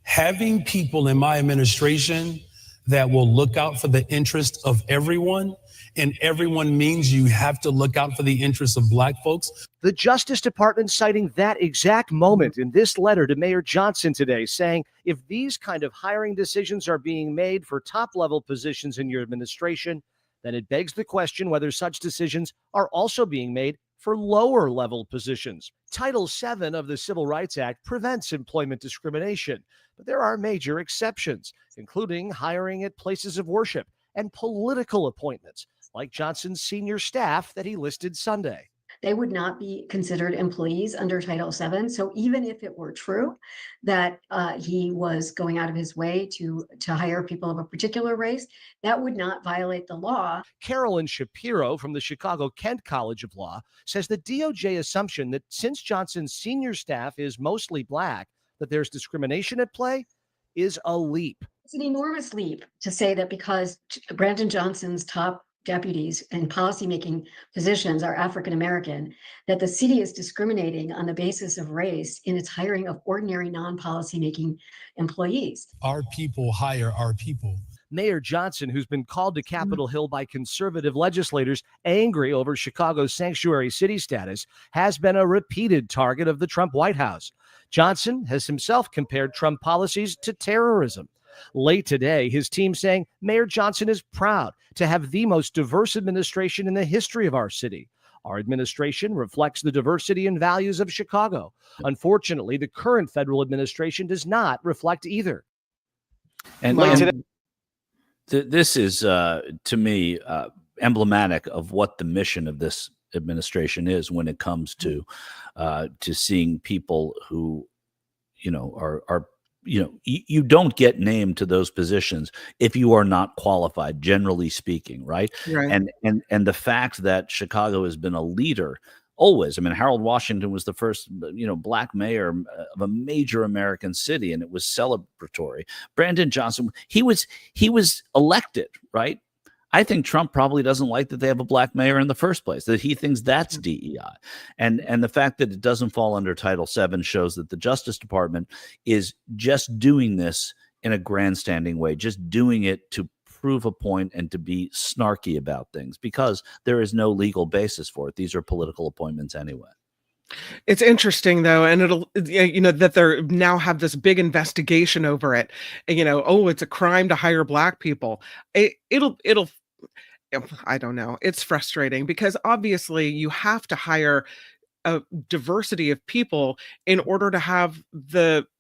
Having people in my administration that will look out for the interest of everyone, and everyone means you have to look out for the interests of Black folks. The Justice Department citing that exact moment in this letter to Mayor Johnson today, saying if these kind of hiring decisions are being made for top-level positions in your administration, then it begs the question whether such decisions are also being made for lower-level positions. Title VII of the Civil Rights Act prevents employment discrimination, but there are major exceptions, including hiring at places of worship and political appointments, like Johnson's senior staff that he listed Sunday. They would not be considered employees under Title VII. So even if it were true that he was going out of his way to hire people of a particular race, that would not violate the law. Carolyn Shapiro from the Chicago Kent College of Law says the DOJ assumption that since Johnson's senior staff is mostly Black, that there's discrimination at play is a leap. It's an enormous leap to say that because Brandon Johnson's top deputies in policymaking positions are African-American, that the city is discriminating on the basis of race in its hiring of ordinary non-policymaking employees. Our people hire our people. Mayor Johnson, who's been called to Capitol Hill by conservative legislators angry over Chicago's sanctuary city status, has been a repeated target of the Trump White House. Johnson has himself compared Trump policies to terrorism. Late today, his team saying Mayor Johnson is proud to have the most diverse administration in the history of our city. Our administration reflects the diversity and values of Chicago. Unfortunately, the current federal administration does not reflect either. And this is, to me, emblematic of what the mission of this administration is when it comes to seeing people who, are you don't get named to those positions if you are not qualified, generally speaking, right? Right. And the fact that Chicago has been a leader always. I mean, Harold Washington was the first, black mayor of a major American city, and it was celebratory. Brandon Johnson, he was elected, right? I think Trump probably doesn't like that they have a black mayor in the first place, that he thinks that's DEI. And the fact that it doesn't fall under Title VII shows that the Justice Department is just doing this in a grandstanding way, just doing it to prove a point and to be snarky about things, because there is no legal basis for it. These are political appointments anyway. It's interesting though, and it'll, that they're now have this big investigation over it. Oh, it's a crime to hire black people. It'll I don't know. It's frustrating because obviously you have to hire a diversity of people in order to have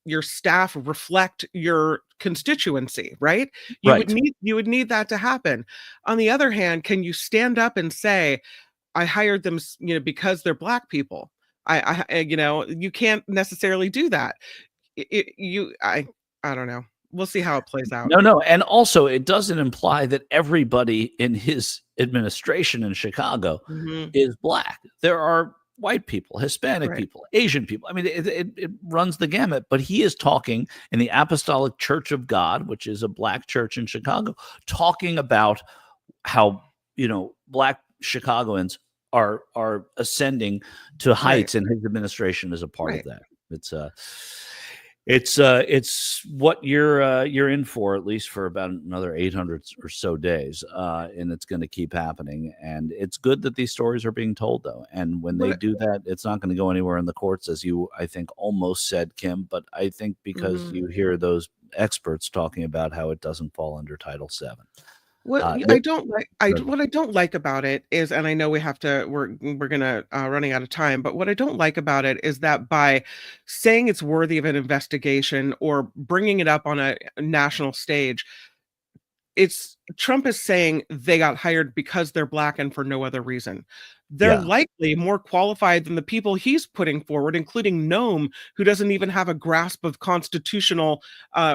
your staff reflect your constituency, right? You would need that to happen. On the other hand, can you stand up and say, I hired them, because they're black people? You can't necessarily do that. I don't know. We'll see how it plays out. No. And also, it doesn't imply that everybody in his administration in Chicago is black. There are white people, Hispanic people, Asian people. I mean, it runs the gamut. But he is talking in the Apostolic Church of God, which is a black church in Chicago, talking about how, black Chicagoans are ascending to heights, and his administration is a part of that. It's what you're in for, at least for about another 800 or so days, and it's going to keep happening. And it's good that these stories are being told, though. And when they do that, it's not going to go anywhere in the courts, as you, I think, almost said, Kim. But I think because you hear those experts talking about how it doesn't fall under Title VII. What I don't like about it is, and I know we're gonna running out of time, but what I don't like about it is that by saying it's worthy of an investigation or bringing it up on a national stage, Trump is saying they got hired because they're black and for no other reason. They're likely more qualified than the people he's putting forward, including Noem, who doesn't even have a grasp of constitutional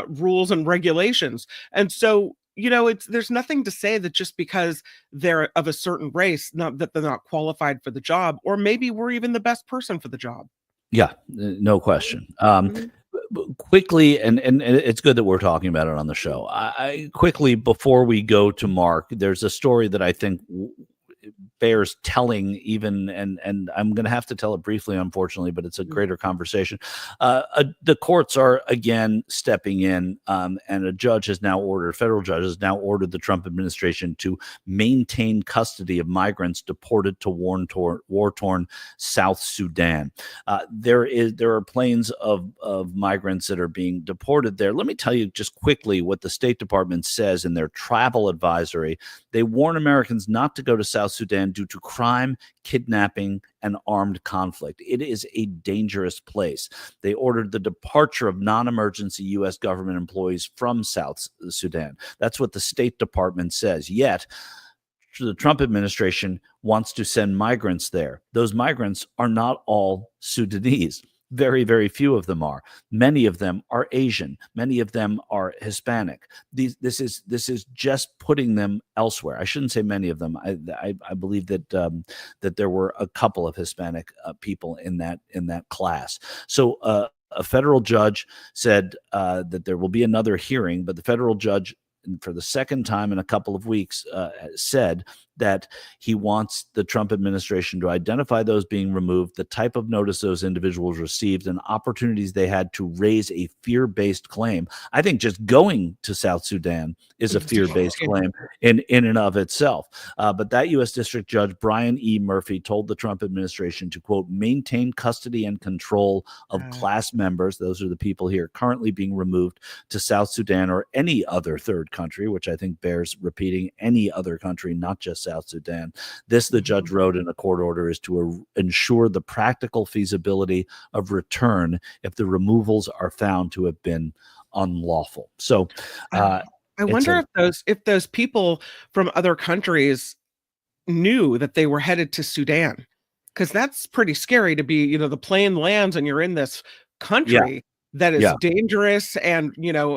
rules and regulations. And so, there's nothing to say that just because they're of a certain race, not that they're not qualified for the job, or maybe we're even the best person for the job. Yeah, no question. Quickly, and it's good that we're talking about it on the show. I quickly, before we go to Mark, there's a story that I think bears telling, even, and I'm going to have to tell it briefly, unfortunately, but it's a greater conversation. The courts are again stepping in, and a federal judge has now ordered the Trump administration to maintain custody of migrants deported to war-torn South Sudan. There are planes of migrants that are being deported there. Let me tell you just quickly what the State Department says in their travel advisory. They warn Americans not to go to South Sudan due to crime, kidnapping, and armed conflict. It is a dangerous place. They ordered the departure of non-emergency U.S. government employees from South Sudan. That's what the State Department says. Yet, the Trump administration wants to send migrants there. Those migrants are not all Sudanese. Very, very few of them are. Many of them are Asian. Many of them are Hispanic. This is just putting them elsewhere. I shouldn't say many of them. I believe that that there were a couple of Hispanic people in that class. So a federal judge said that there will be another hearing, but the federal judge, for the second time in a couple of weeks, said that he wants the Trump administration to identify those being removed, the type of notice those individuals received, and opportunities they had to raise a fear-based claim. I think just going to South Sudan is a fear-based claim in and of itself. But that U.S. District Judge Brian E. Murphy told the Trump administration to, quote, maintain custody and control of class members, those are the people here currently being removed to South Sudan or any other third country, which I think bears repeating, any other country, not just South Sudan. This, the judge wrote in a court order, is to ensure the practical feasibility of return if the removals are found to have been unlawful. So I wonder if those people from other countries knew that they were headed to Sudan, because that's pretty scary to be, the plane lands and you're in this country that is dangerous and,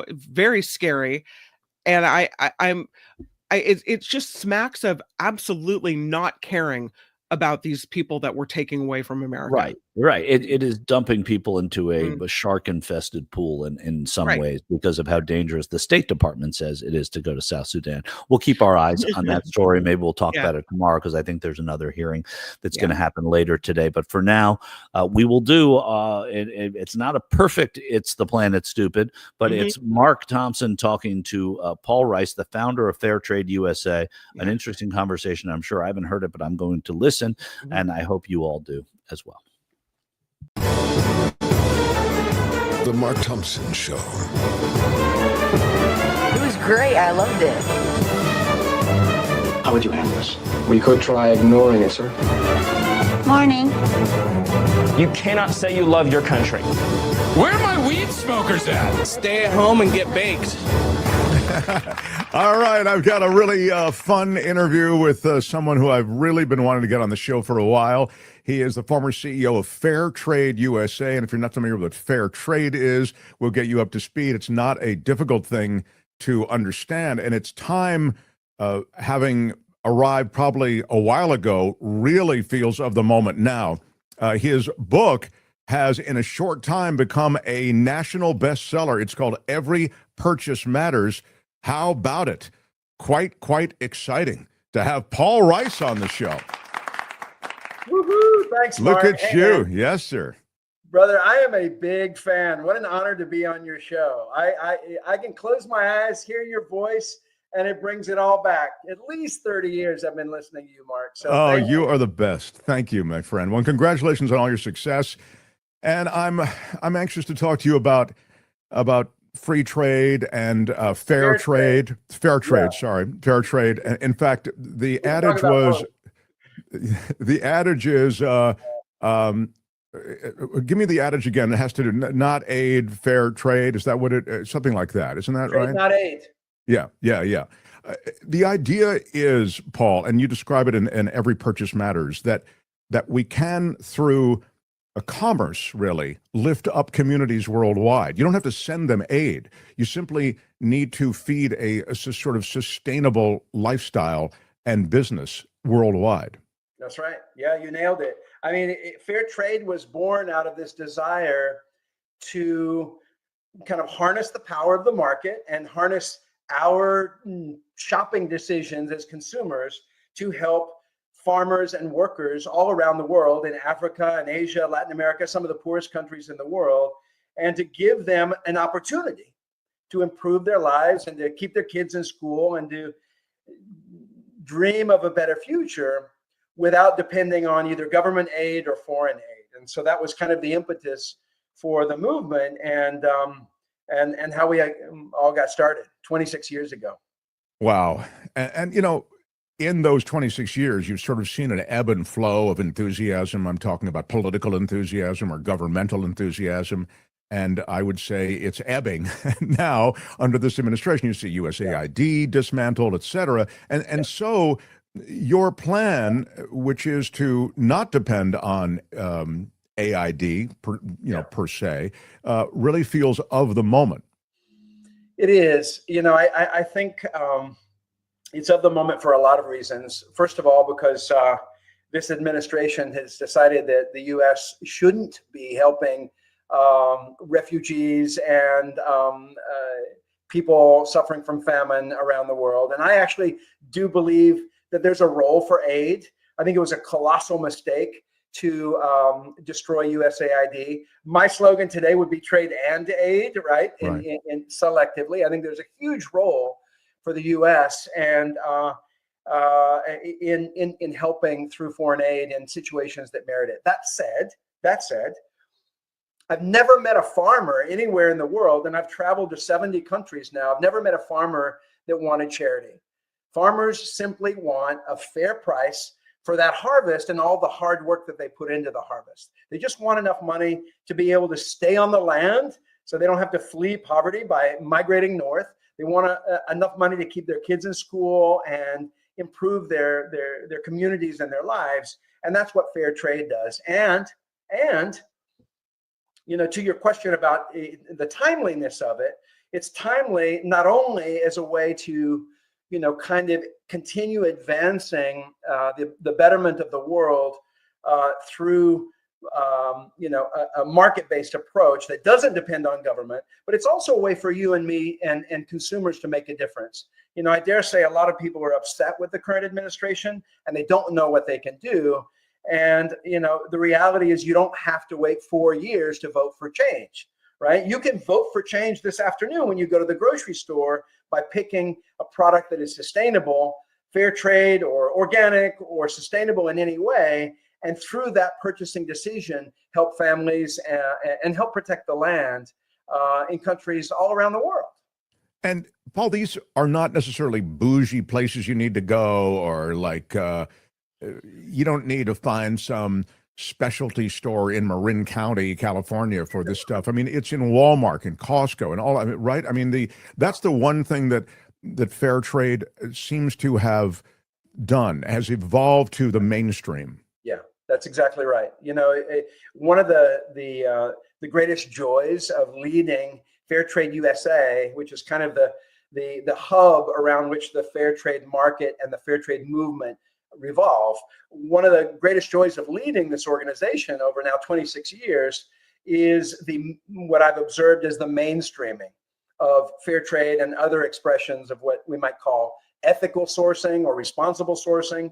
very scary. And it just smacks of absolutely not caring about these people that we're taking away from America. Right. It is dumping people into a shark-infested pool in some ways because of how dangerous the State Department says it is to go to South Sudan. We'll keep our eyes on that story. Maybe we'll talk about it tomorrow, because I think there's another hearing that's going to happen later today. But for now, we will do, it's not a perfect It's the Planet Stupid, but it's Mark Thompson talking to Paul Rice, the founder of Fair Trade USA. An interesting conversation. I'm sure I haven't heard it, but I'm going to listen, and I hope you all do as well. The Mark Thompson Show. It was great. I loved it. How would you handle this? We could try ignoring it, sir. Morning. You cannot say you love your country. Where are my weed smokers at? Stay at home and get baked. All right, I've got a really fun interview with someone who I've really been wanting to get on the show for a while. He is the former CEO of Fair Trade USA, and if you're not familiar with what fair trade is, we'll get you up to speed. It's not a difficult thing to understand, and it's time, having arrived probably a while ago, really feels of the moment now. His book has, in a short time, become a national bestseller. It's called Every Purchase Matters. How about it? Quite exciting to have Paul Rice on the show. Woohoo! Thanks, Mark. Look at you. Yes, sir. Brother, I am a big fan. What an honor to be on your show. I can close my eyes, hear your voice, and it brings it all back. At least 30 years I've been listening to you, Mark. So you are the best. Thank you, my friend. Well, congratulations on all your success. And I'm anxious to talk to you about free trade and fair trade. Fair trade. In fact, the adage was, the adage is, give me the adage again. It has to do not aid, fair trade. Is that what it? Something like that. Isn't that trade, right? Not aid. Yeah. The idea is, Paul, and you describe it in Every Purchase Matters, that we can, through a commerce, really, lift up communities worldwide. You don't have to send them aid. You simply need to feed a sort of sustainable lifestyle and business worldwide. That's right. Yeah, you nailed it. I mean, fair trade was born out of this desire to kind of harness the power of the market and harness our shopping decisions as consumers to help farmers and workers all around the world, in Africa and Asia, Latin America, some of the poorest countries in the world, and to give them an opportunity to improve their lives and to keep their kids in school and to dream of a better future without depending on either government aid or foreign aid. And so that was kind of the impetus for the movement and how we all got started 26 years ago. Wow. And in those 26 years, you've sort of seen an ebb and flow of enthusiasm. I'm talking about political enthusiasm or governmental enthusiasm. And I would say it's ebbing now under this administration. You see USAID dismantled, et cetera. And so your plan, which is to not depend on AID per se, really feels of the moment. It is. I think it's of the moment for a lot of reasons. First of all, because this administration has decided that the U.S. shouldn't be helping refugees and people suffering from famine around the world. And I actually do believe that there's a role for aid. I think it was a colossal mistake to destroy USAID. My slogan today would be trade and aid, right? In selectively. I think there's a huge role for the U.S. and in helping through foreign aid in situations that merit it. That said, I've never met a farmer anywhere in the world, and I've traveled to 70 countries now. I've never met a farmer that wanted charity. Farmers simply want a fair price for that harvest and all the hard work that they put into the harvest. They just want enough money to be able to stay on the land so they don't have to flee poverty by migrating north. They want enough money to keep their kids in school and improve their communities and their lives. And that's what fair trade does. And to your question about the timeliness of it, it's timely not only as a way to, kind of continue advancing the betterment of the world through, a market-based approach that doesn't depend on government, but it's also a way for you and me and consumers to make a difference. I dare say a lot of people are upset with the current administration and they don't know what they can do. And, the reality is you don't have to wait 4 years to vote for change, right? You can vote for change this afternoon when you go to the grocery store by picking a product that is sustainable, fair trade or organic or sustainable in any way. And through that purchasing decision, help families and help protect the land in countries all around the world. And Paul, these are not necessarily bougie places you need to go, or like you don't need to find some specialty store in Marin County, California for this stuff. I mean, it's in Walmart and Costco and all. I mean, right? I mean, that's the one thing that fair trade seems to have done, has evolved to the mainstream. Yeah, that's exactly right. One of the greatest joys of leading Fair Trade USA, which is kind of the hub around which the fair trade market and the fair trade movement revolve. One of the greatest joys of leading this organization over now 26 years is what I've observed as the mainstreaming of fair trade and other expressions of what we might call ethical sourcing or responsible sourcing.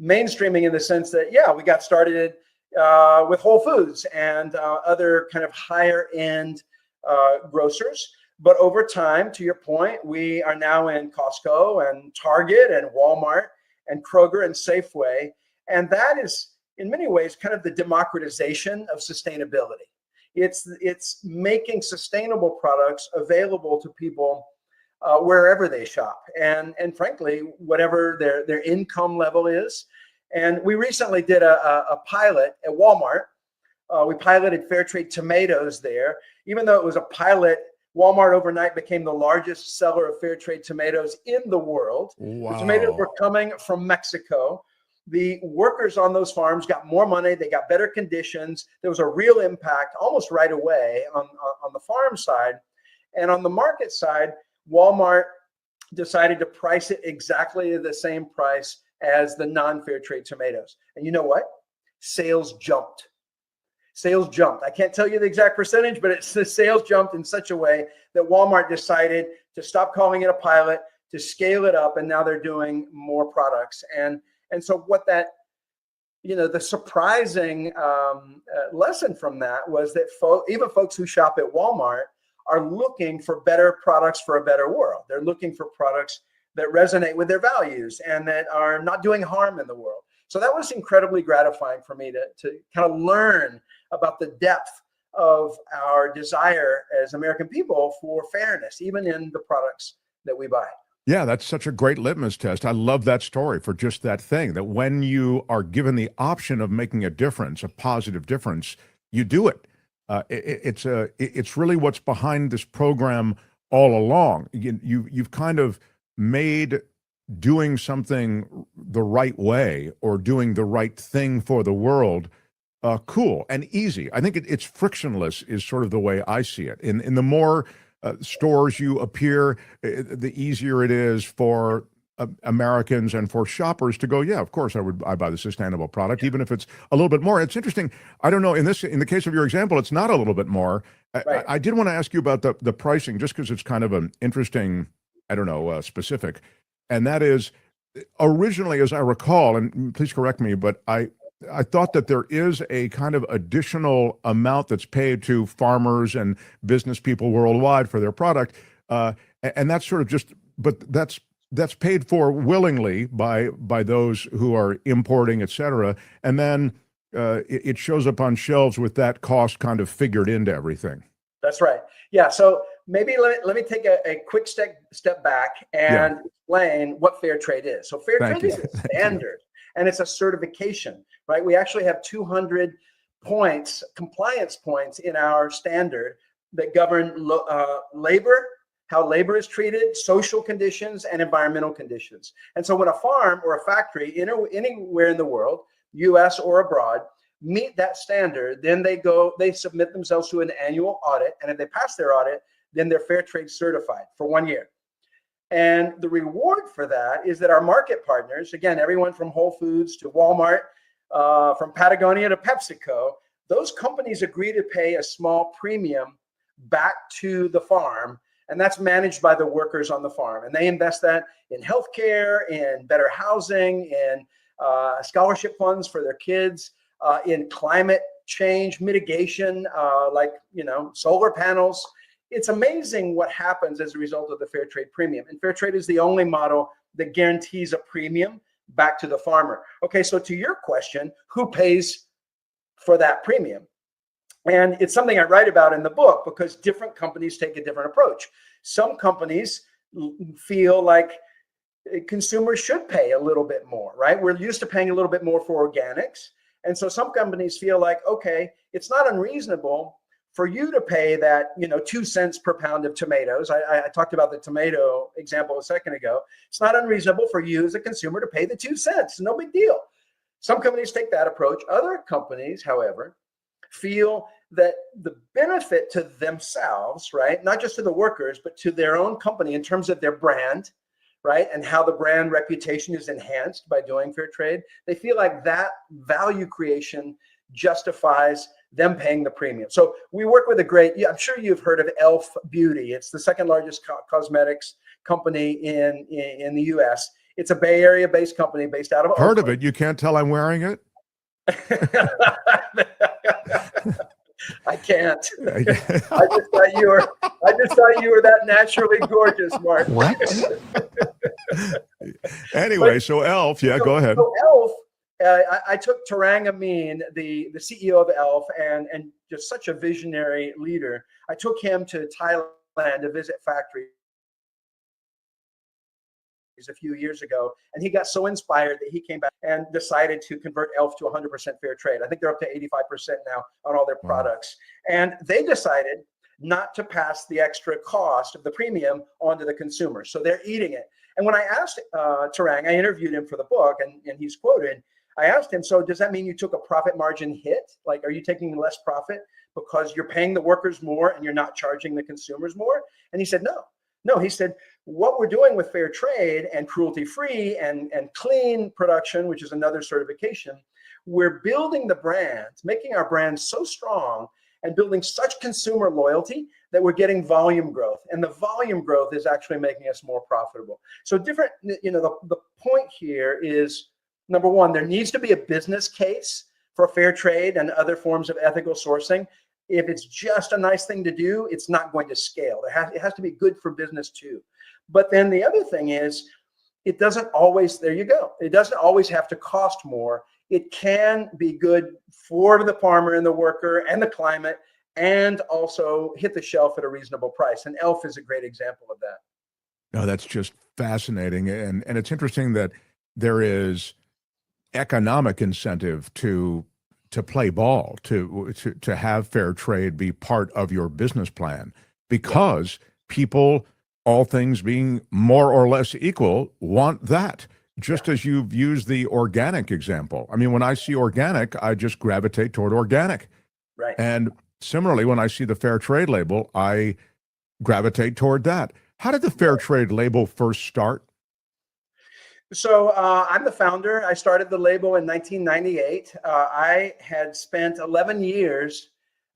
Mainstreaming in the sense that, we got started with Whole Foods and other kind of higher end grocers. But over time, to your point, we are now in Costco and Target and Walmart and Kroger and Safeway. And that is, in many ways, kind of the democratization of sustainability. It's making sustainable products available to people wherever they shop, and frankly, whatever their income level is. And we recently did a pilot at Walmart. We piloted fair trade tomatoes there. Even though it was a pilot, Walmart overnight became the largest seller of fair trade tomatoes in the world. Wow. The tomatoes were coming from Mexico. The workers on those farms got more money. They got better conditions. There was a real impact almost right away on the farm side. And on the market side, Walmart decided to price it exactly the same price as the non-fair trade tomatoes. And you know what? Sales jumped. Sales jumped. I can't tell you the exact percentage, but the sales jumped in such a way that Walmart decided to stop calling it a pilot, to scale it up, and now they're doing more products. And so what that, the surprising lesson from that was that even folks who shop at Walmart are looking for better products for a better world. They're looking for products that resonate with their values and that are not doing harm in the world. So that was incredibly gratifying for me to kind of learn about the depth of our desire as American people for fairness, even in the products that we buy. Yeah, that's such a great litmus test. I love that story for just that thing, that when you are given the option of making a difference, a positive difference, you do it. It's really what's behind this program all along. You've kind of made doing something the right way or doing the right thing for the world cool and easy. I think it's frictionless is sort of the way I see it. In the more stores you appear, the easier it is for Americans and for shoppers to go, yeah, of course I buy the sustainable product, even if it's a little bit more. It's interesting. I don't know, in the case of your example, it's not a little bit more. Right. I did want to ask you about the pricing, just because it's kind of an interesting, specific. And that is, originally, as I recall, and please correct me, but I thought that there is a kind of additional amount that's paid to farmers and business people worldwide for their product. And that's sort of just, but that's paid for willingly by those who are importing, et cetera. And then it shows up on shelves with that cost kind of figured into everything. That's right. Yeah. So maybe let me take a quick step back and explain what fair trade is. So fair trade is a standard, and it's a certification, right? We actually have 200 points, compliance points in our standard that govern labor, how labor is treated, social conditions, and environmental conditions. And so when a farm or a factory anywhere in the world, US or abroad, meet that standard, then they submit themselves to an annual audit. And if they pass their audit, then they're fair trade certified for 1 year. And the reward for that is that our market partners, again, everyone from Whole Foods to Walmart, from Patagonia to PepsiCo, those companies agree to pay a small premium back to the farm, and that's managed by the workers on the farm. And they invest that in healthcare, in better housing, in scholarship funds for their kids, in climate change mitigation, like solar panels. It's amazing what happens as a result of the fair trade premium. And fair trade is the only model that guarantees a premium back to the farmer. Okay, so to your question, who pays for that premium? And it's something I write about in the book because different companies take a different approach. Some companies feel like consumers should pay a little bit more, right? We're used to paying a little bit more for organics. And so some companies feel like, okay, it's not unreasonable for you to pay that, 2 cents per pound of tomatoes. I talked about the tomato example a second ago. It's not unreasonable for you as a consumer to pay the 2 cents. No big deal. Some companies take that approach. Other companies, however, feel that the benefit to themselves, right, not just to the workers, but to their own company in terms of their brand, right, and how the brand reputation is enhanced by doing fair trade, they feel like that value creation justifies them paying the premium. So we work with I'm sure you've heard of Elf Beauty. It's the second largest cosmetics company in the US. It's a Bay Area based company based out of Heard Oakland. of it. You can't tell I'm wearing it? I can't. I just thought you were that naturally gorgeous, Mark. What? Anyway, so Elf, go ahead. So Elf, I took Tarang Amin, the CEO of Elf, and just such a visionary leader. I took him to Thailand to visit factories a few years ago, and he got so inspired that he came back and decided to convert Elf to 100% fair trade. I think they're up to 85% now on all their products. And they decided not to pass the extra cost of the premium onto the consumer. So they're eating it. And when I asked Tarang, I interviewed him for the book, and he's quoted, I asked him, so does that mean you took a profit margin hit? Like, are you taking less profit because you're paying the workers more and you're not charging the consumers more? And he said, no, he said, what we're doing with fair trade and cruelty-free and clean production, which is another certification, we're building the brands, making our brands so strong and building such consumer loyalty that we're getting volume growth. And the volume growth is actually making us more profitable. So the point here is, number one, there needs to be a business case for fair trade and other forms of ethical sourcing. If it's just a nice thing to do, it's not going to scale. It has to be good for business too. But then the other thing is, it doesn't always, there you go. It doesn't always have to cost more. It can be good for the farmer and the worker and the climate, and also hit the shelf at a reasonable price. And Elf is a great example of that. No, that's just fascinating. And it's interesting that there is economic incentive to play ball, to have fair trade be part of your business plan, because people, all things being more or less equal, want that. Just as you've used the organic example. I mean, when I see organic, I just gravitate toward organic. Right. And similarly, when I see the fair trade label, I gravitate toward that. How did the fair trade label first start? So I'm the founder. I started the label in 1998. I had spent 11 years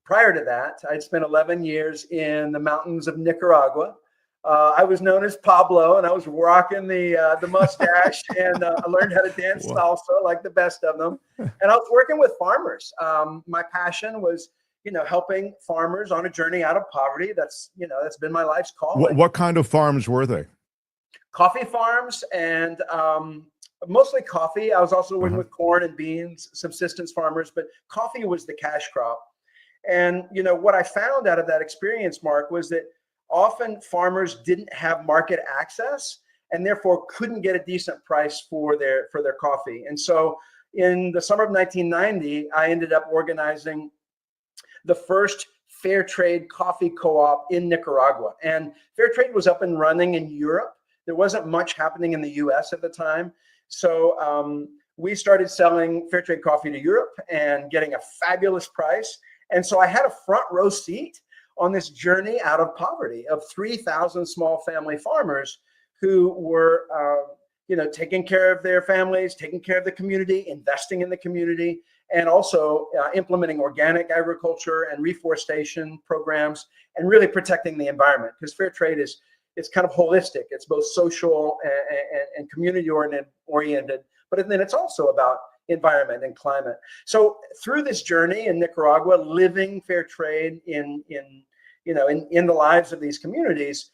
prior to that. I'd spent 11 years in the mountains of Nicaragua. I was known as Pablo, and I was rocking the mustache, and I learned how to dance salsa like the best of them. And I was working with farmers. My passion was, helping farmers on a journey out of poverty. That's been my life's calling. What kind of farms were they? Coffee farms, and mostly coffee. I was also working with corn and beans, subsistence farmers, but coffee was the cash crop. And what I found out of that experience, Mark, was that often farmers didn't have market access and therefore couldn't get a decent price for their coffee. And so in the summer of 1990, I ended up organizing the first fair trade coffee co-op in Nicaragua. And fair trade was up and running in Europe. There wasn't much happening in the US at the time. So we started selling fair trade coffee to Europe and getting a fabulous price. And so I had a front row seat on this journey out of poverty of 3,000 small family farmers who were, taking care of their families, taking care of the community, investing in the community, and also implementing organic agriculture and reforestation programs, and really protecting the environment. Because fair trade it's kind of holistic. It's both social and community oriented, but then it's also about environment and climate. So through this journey in Nicaragua, living fair trade in the lives of these communities,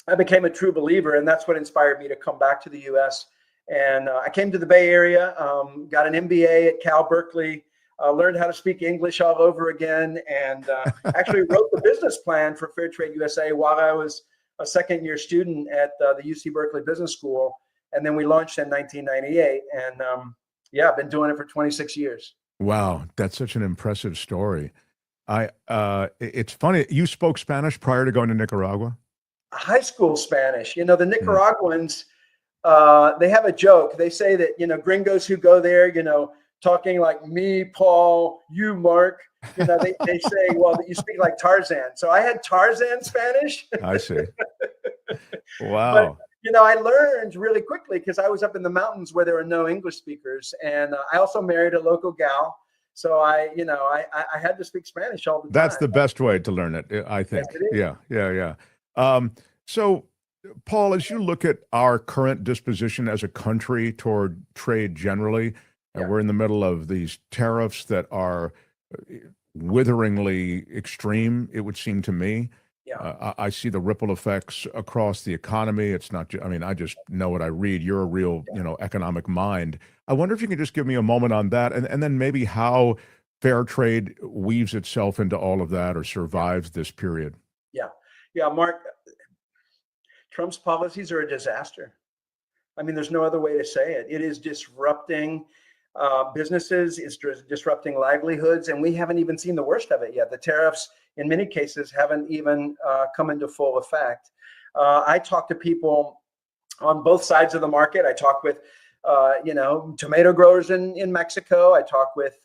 I became a true believer, and that's what inspired me to come back to the U.S. And I came to the Bay Area, got an MBA at Cal Berkeley, learned how to speak English all over again, and actually wrote the business plan for Fair Trade USA while I was a second-year student at the UC Berkeley Business School. And then we launched in 1998, and I've been doing it for 26 years. Wow, that's such an impressive story. It's funny, you spoke Spanish prior to going to Nicaragua? High school Spanish. The Nicaraguans, they have a joke. They say that, gringos who go there, talking like me, Paul, you, Mark, they say, well, you speak like Tarzan. So I had Tarzan Spanish. I see. Wow. But, I learned really quickly because I was up in the mountains where there were no English speakers. And I also married a local gal. So I had to speak Spanish all the time. That's the best way to learn it, I think. Yes, yeah. So, Paul, as you look at our current disposition as a country toward trade generally, we're in the middle of these tariffs that are witheringly extreme, it would seem to me. I see the ripple effects across the economy. It's not, I just know what I read. You're a real, economic mind. I wonder if you could just give me a moment on that, and then maybe how fair trade weaves itself into all of that or survives this period. Yeah, Mark, Trump's policies are a disaster. There's no other way to say it. It is disrupting businesses, it's disrupting livelihoods, and we haven't even seen the worst of it yet. The tariffs, in many cases, haven't even come into full effect. I talk to people on both sides of the market. I talk with, tomato growers in Mexico. I talk with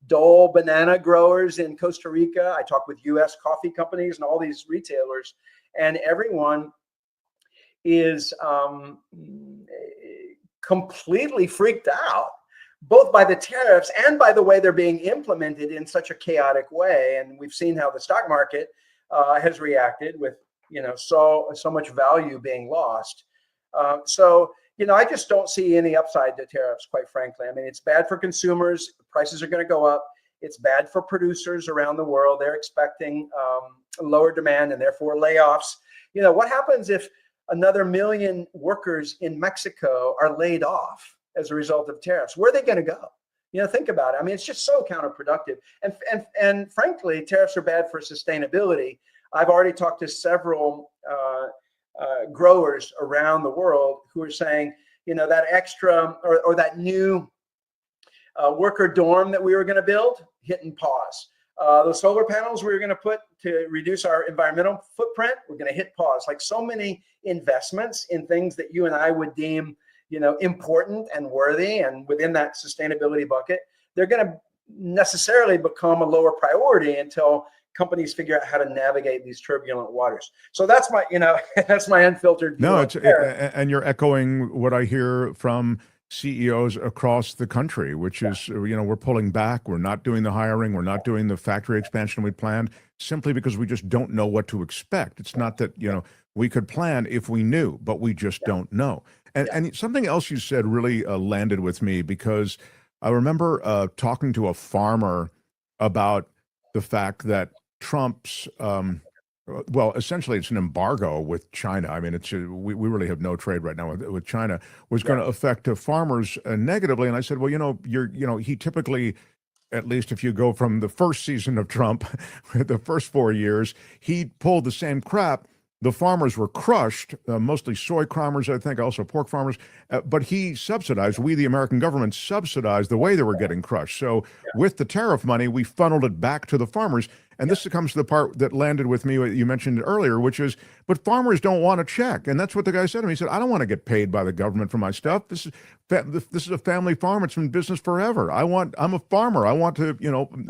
Dole banana growers in Costa Rica. I talk with U.S. coffee companies and all these retailers, and everyone is completely freaked out, both by the tariffs and by the way they're being implemented in such a chaotic way. And we've seen how the stock market has reacted with, so much value being lost. I just don't see any upside to tariffs, quite frankly. It's bad for consumers. Prices are going to go up. It's bad for producers around the world. They're expecting lower demand and therefore layoffs. What happens if another 1 million workers in Mexico are laid off as a result of tariffs? Where are they going to go? Think about it. It's just so counterproductive. And frankly, tariffs are bad for sustainability. I've already talked to several growers around the world who are saying, that extra or that new worker dorm that we were going to build, hit and pause. The solar panels we were going to put to reduce our environmental footprint, we're going to hit pause. Like so many investments in things that you and I would deem, important and worthy, and within that sustainability bucket, they're going to necessarily become a lower priority until companies figure out how to navigate these turbulent waters. So that's my, that's my unfiltered view. No, and you're echoing what I hear from CEOs across the country, which is, we're pulling back. We're not doing the hiring. We're not doing the factory expansion we planned, simply because we just don't know what to expect. It's not that, we could plan if we knew, but we just don't know. And something else you said really landed with me, because I remember talking to a farmer about the fact that Trump's, essentially it's an embargo with China. We really have no trade right now with China, was going to affect farmers negatively. And I said, well, he typically, at least if you go from the first season of Trump, the first 4 years, he pulled the same crap the farmers were crushed, mostly soy farmers, I think, also pork farmers. But he subsidized, we, the American government, subsidized the way they were getting crushed. So with the tariff money, we funneled it back to the farmers. And this comes to the part that landed with me, what you mentioned earlier, which is, but farmers don't want a check. And that's what the guy said to me. He said, I don't want to get paid by the government for my stuff. This is a family farm. It's been in business forever. I'm a farmer. I want to,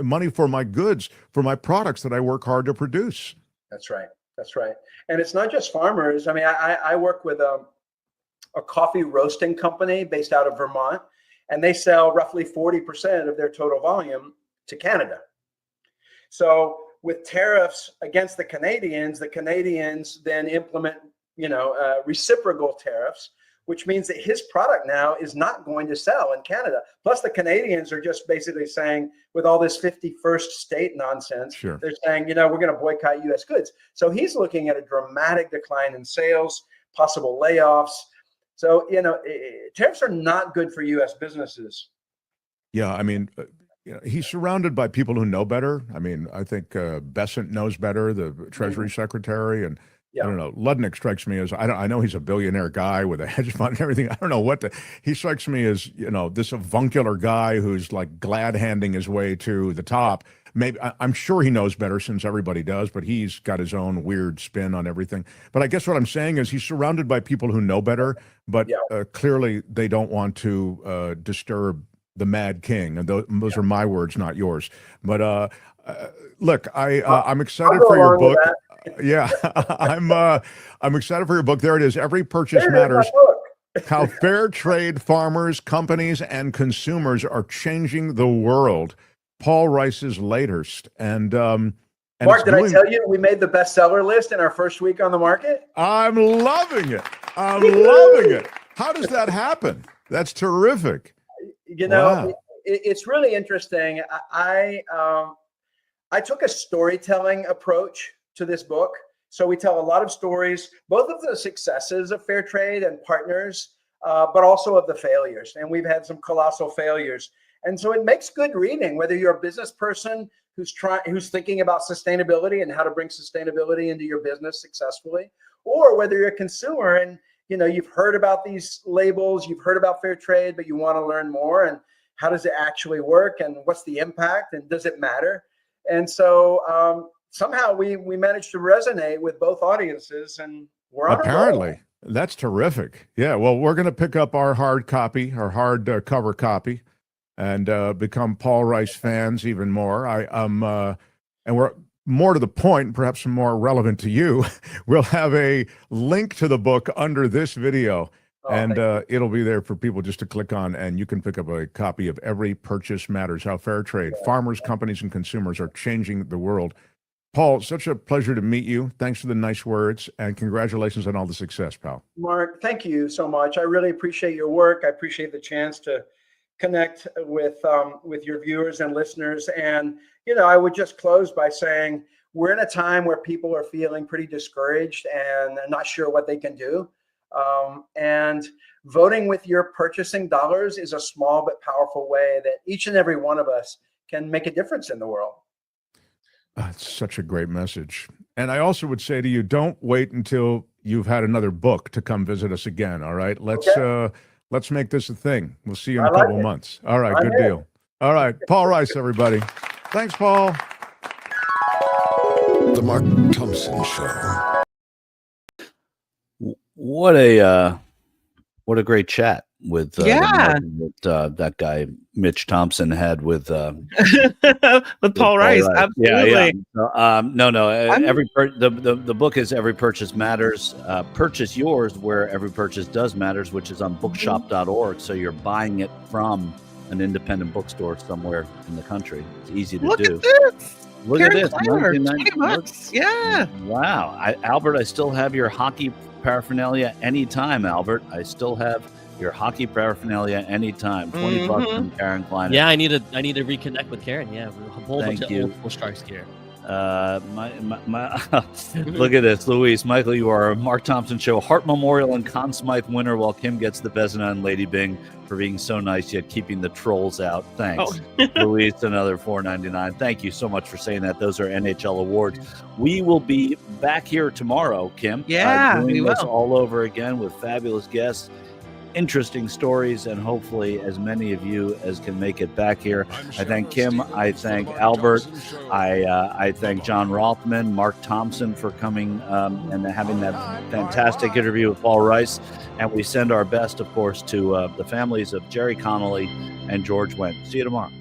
money for my goods, for my products that I work hard to produce. That's right. That's right. And it's not just farmers. I mean, I work with a coffee roasting company based out of Vermont, and they sell roughly 40% of their total volume to Canada. So with tariffs against the Canadians then implement, reciprocal tariffs, which means that his product now is not going to sell in Canada. Plus, the Canadians are just basically saying, with all this 51st state nonsense, sure, they're saying, we're going to boycott U.S. goods. So he's looking at a dramatic decline in sales, possible layoffs. So, tariffs are not good for U.S. businesses. Yeah, I mean, he's surrounded by people who know better. I mean, I think Bessent knows better, the Treasury Secretary, and I don't know. Ludnick strikes me as, I know he's a billionaire guy with a hedge fund and everything. I don't know he strikes me as, this avuncular guy who's like glad handing his way to the top. Maybe I'm sure he knows better since everybody does, but he's got his own weird spin on everything. But I guess what I'm saying is he's surrounded by people who know better, but clearly they don't want to disturb the Mad King. And those are my words, not yours. But look, I'm excited for your book. Yeah, I'm excited for your book. There it is. Every Purchase Matters. How fair trade farmers, companies, and consumers are changing the world. Paul Rice's latest. And Mark, did I tell you we made the bestseller list in our first week on the market? I'm loving it. I'm loving it. How does that happen? That's terrific. Wow. It's really interesting. I took a storytelling approach to this book. So we tell a lot of stories, both of the successes of fair trade and partners, but also of the failures. And we've had some colossal failures. And so it makes good reading, whether you're a business person who's thinking about sustainability and how to bring sustainability into your business successfully, or whether you're a consumer and you've heard about these labels, you've heard about fair trade, but you want to learn more, and how does it actually work, and what's the impact, and does it matter? And so somehow we managed to resonate with both audiences, and we're on apparently. That's terrific. Yeah, well, we're going to pick up our hard copy, our hard cover copy, and become Paul Rice fans even more. And we're more to the point, perhaps more relevant to you. We'll have a link to the book under this video, and it'll be there for people just to click on, and you can pick up a copy of Every Purchase Matters: How Fair Trade, Farmers, Companies, and Consumers Are Changing the World. Paul, such a pleasure to meet you. Thanks for the nice words, and congratulations on all the success, pal. Mark, thank you so much. I really appreciate your work. I appreciate the chance to connect with your viewers and listeners. And, I would just close by saying we're in a time where people are feeling pretty discouraged and not sure what they can do. And voting with your purchasing dollars is a small but powerful way that each and every one of us can make a difference in the world. It's such a great message. And I also would say to you, don't wait until you've had another book to come visit us again. All right. Let's make this a thing. We'll see you in a couple months. All right. Good deal. All right. Paul Rice, everybody. Thanks, Paul. The Mark Thompson Show. What a great chat with that guy Mitch Thompson had with Paul Rice. Absolutely. The book is Every Purchase Matters. Purchase yours where every purchase does matters, which is on bookshop.org. So you're buying it from an independent bookstore somewhere in the country. It's easy to do. Look at this. $20. Yeah. Wow. Albert, I still have your hockey paraphernalia anytime, Albert. I still have your hockey paraphernalia anytime. $20 from Karen Klein. Yeah, I need to reconnect with Karen. Yeah, a whole bunch of old Sharks gear. Look at this, Luis. Michael, you are a Mark Thompson Show Hart Memorial and Conn Smythe winner, while Kim gets the Bezina and Lady Bing for being so nice yet keeping the trolls out. Thanks. Luis, another $4.99. Thank you so much for saying that. Those are NHL awards. We will be back here tomorrow, Kim. Yeah, we doing this will. all over again with fabulous guests, interesting stories, and hopefully as many of you as can make it back here. I thank Kim. I thank Albert. I thank John Rothmann, Mark Thompson for coming and having that fantastic interview with Paul Rice. And we send our best, of course, to the families of Gerry Connolly and George Wendt. See you tomorrow.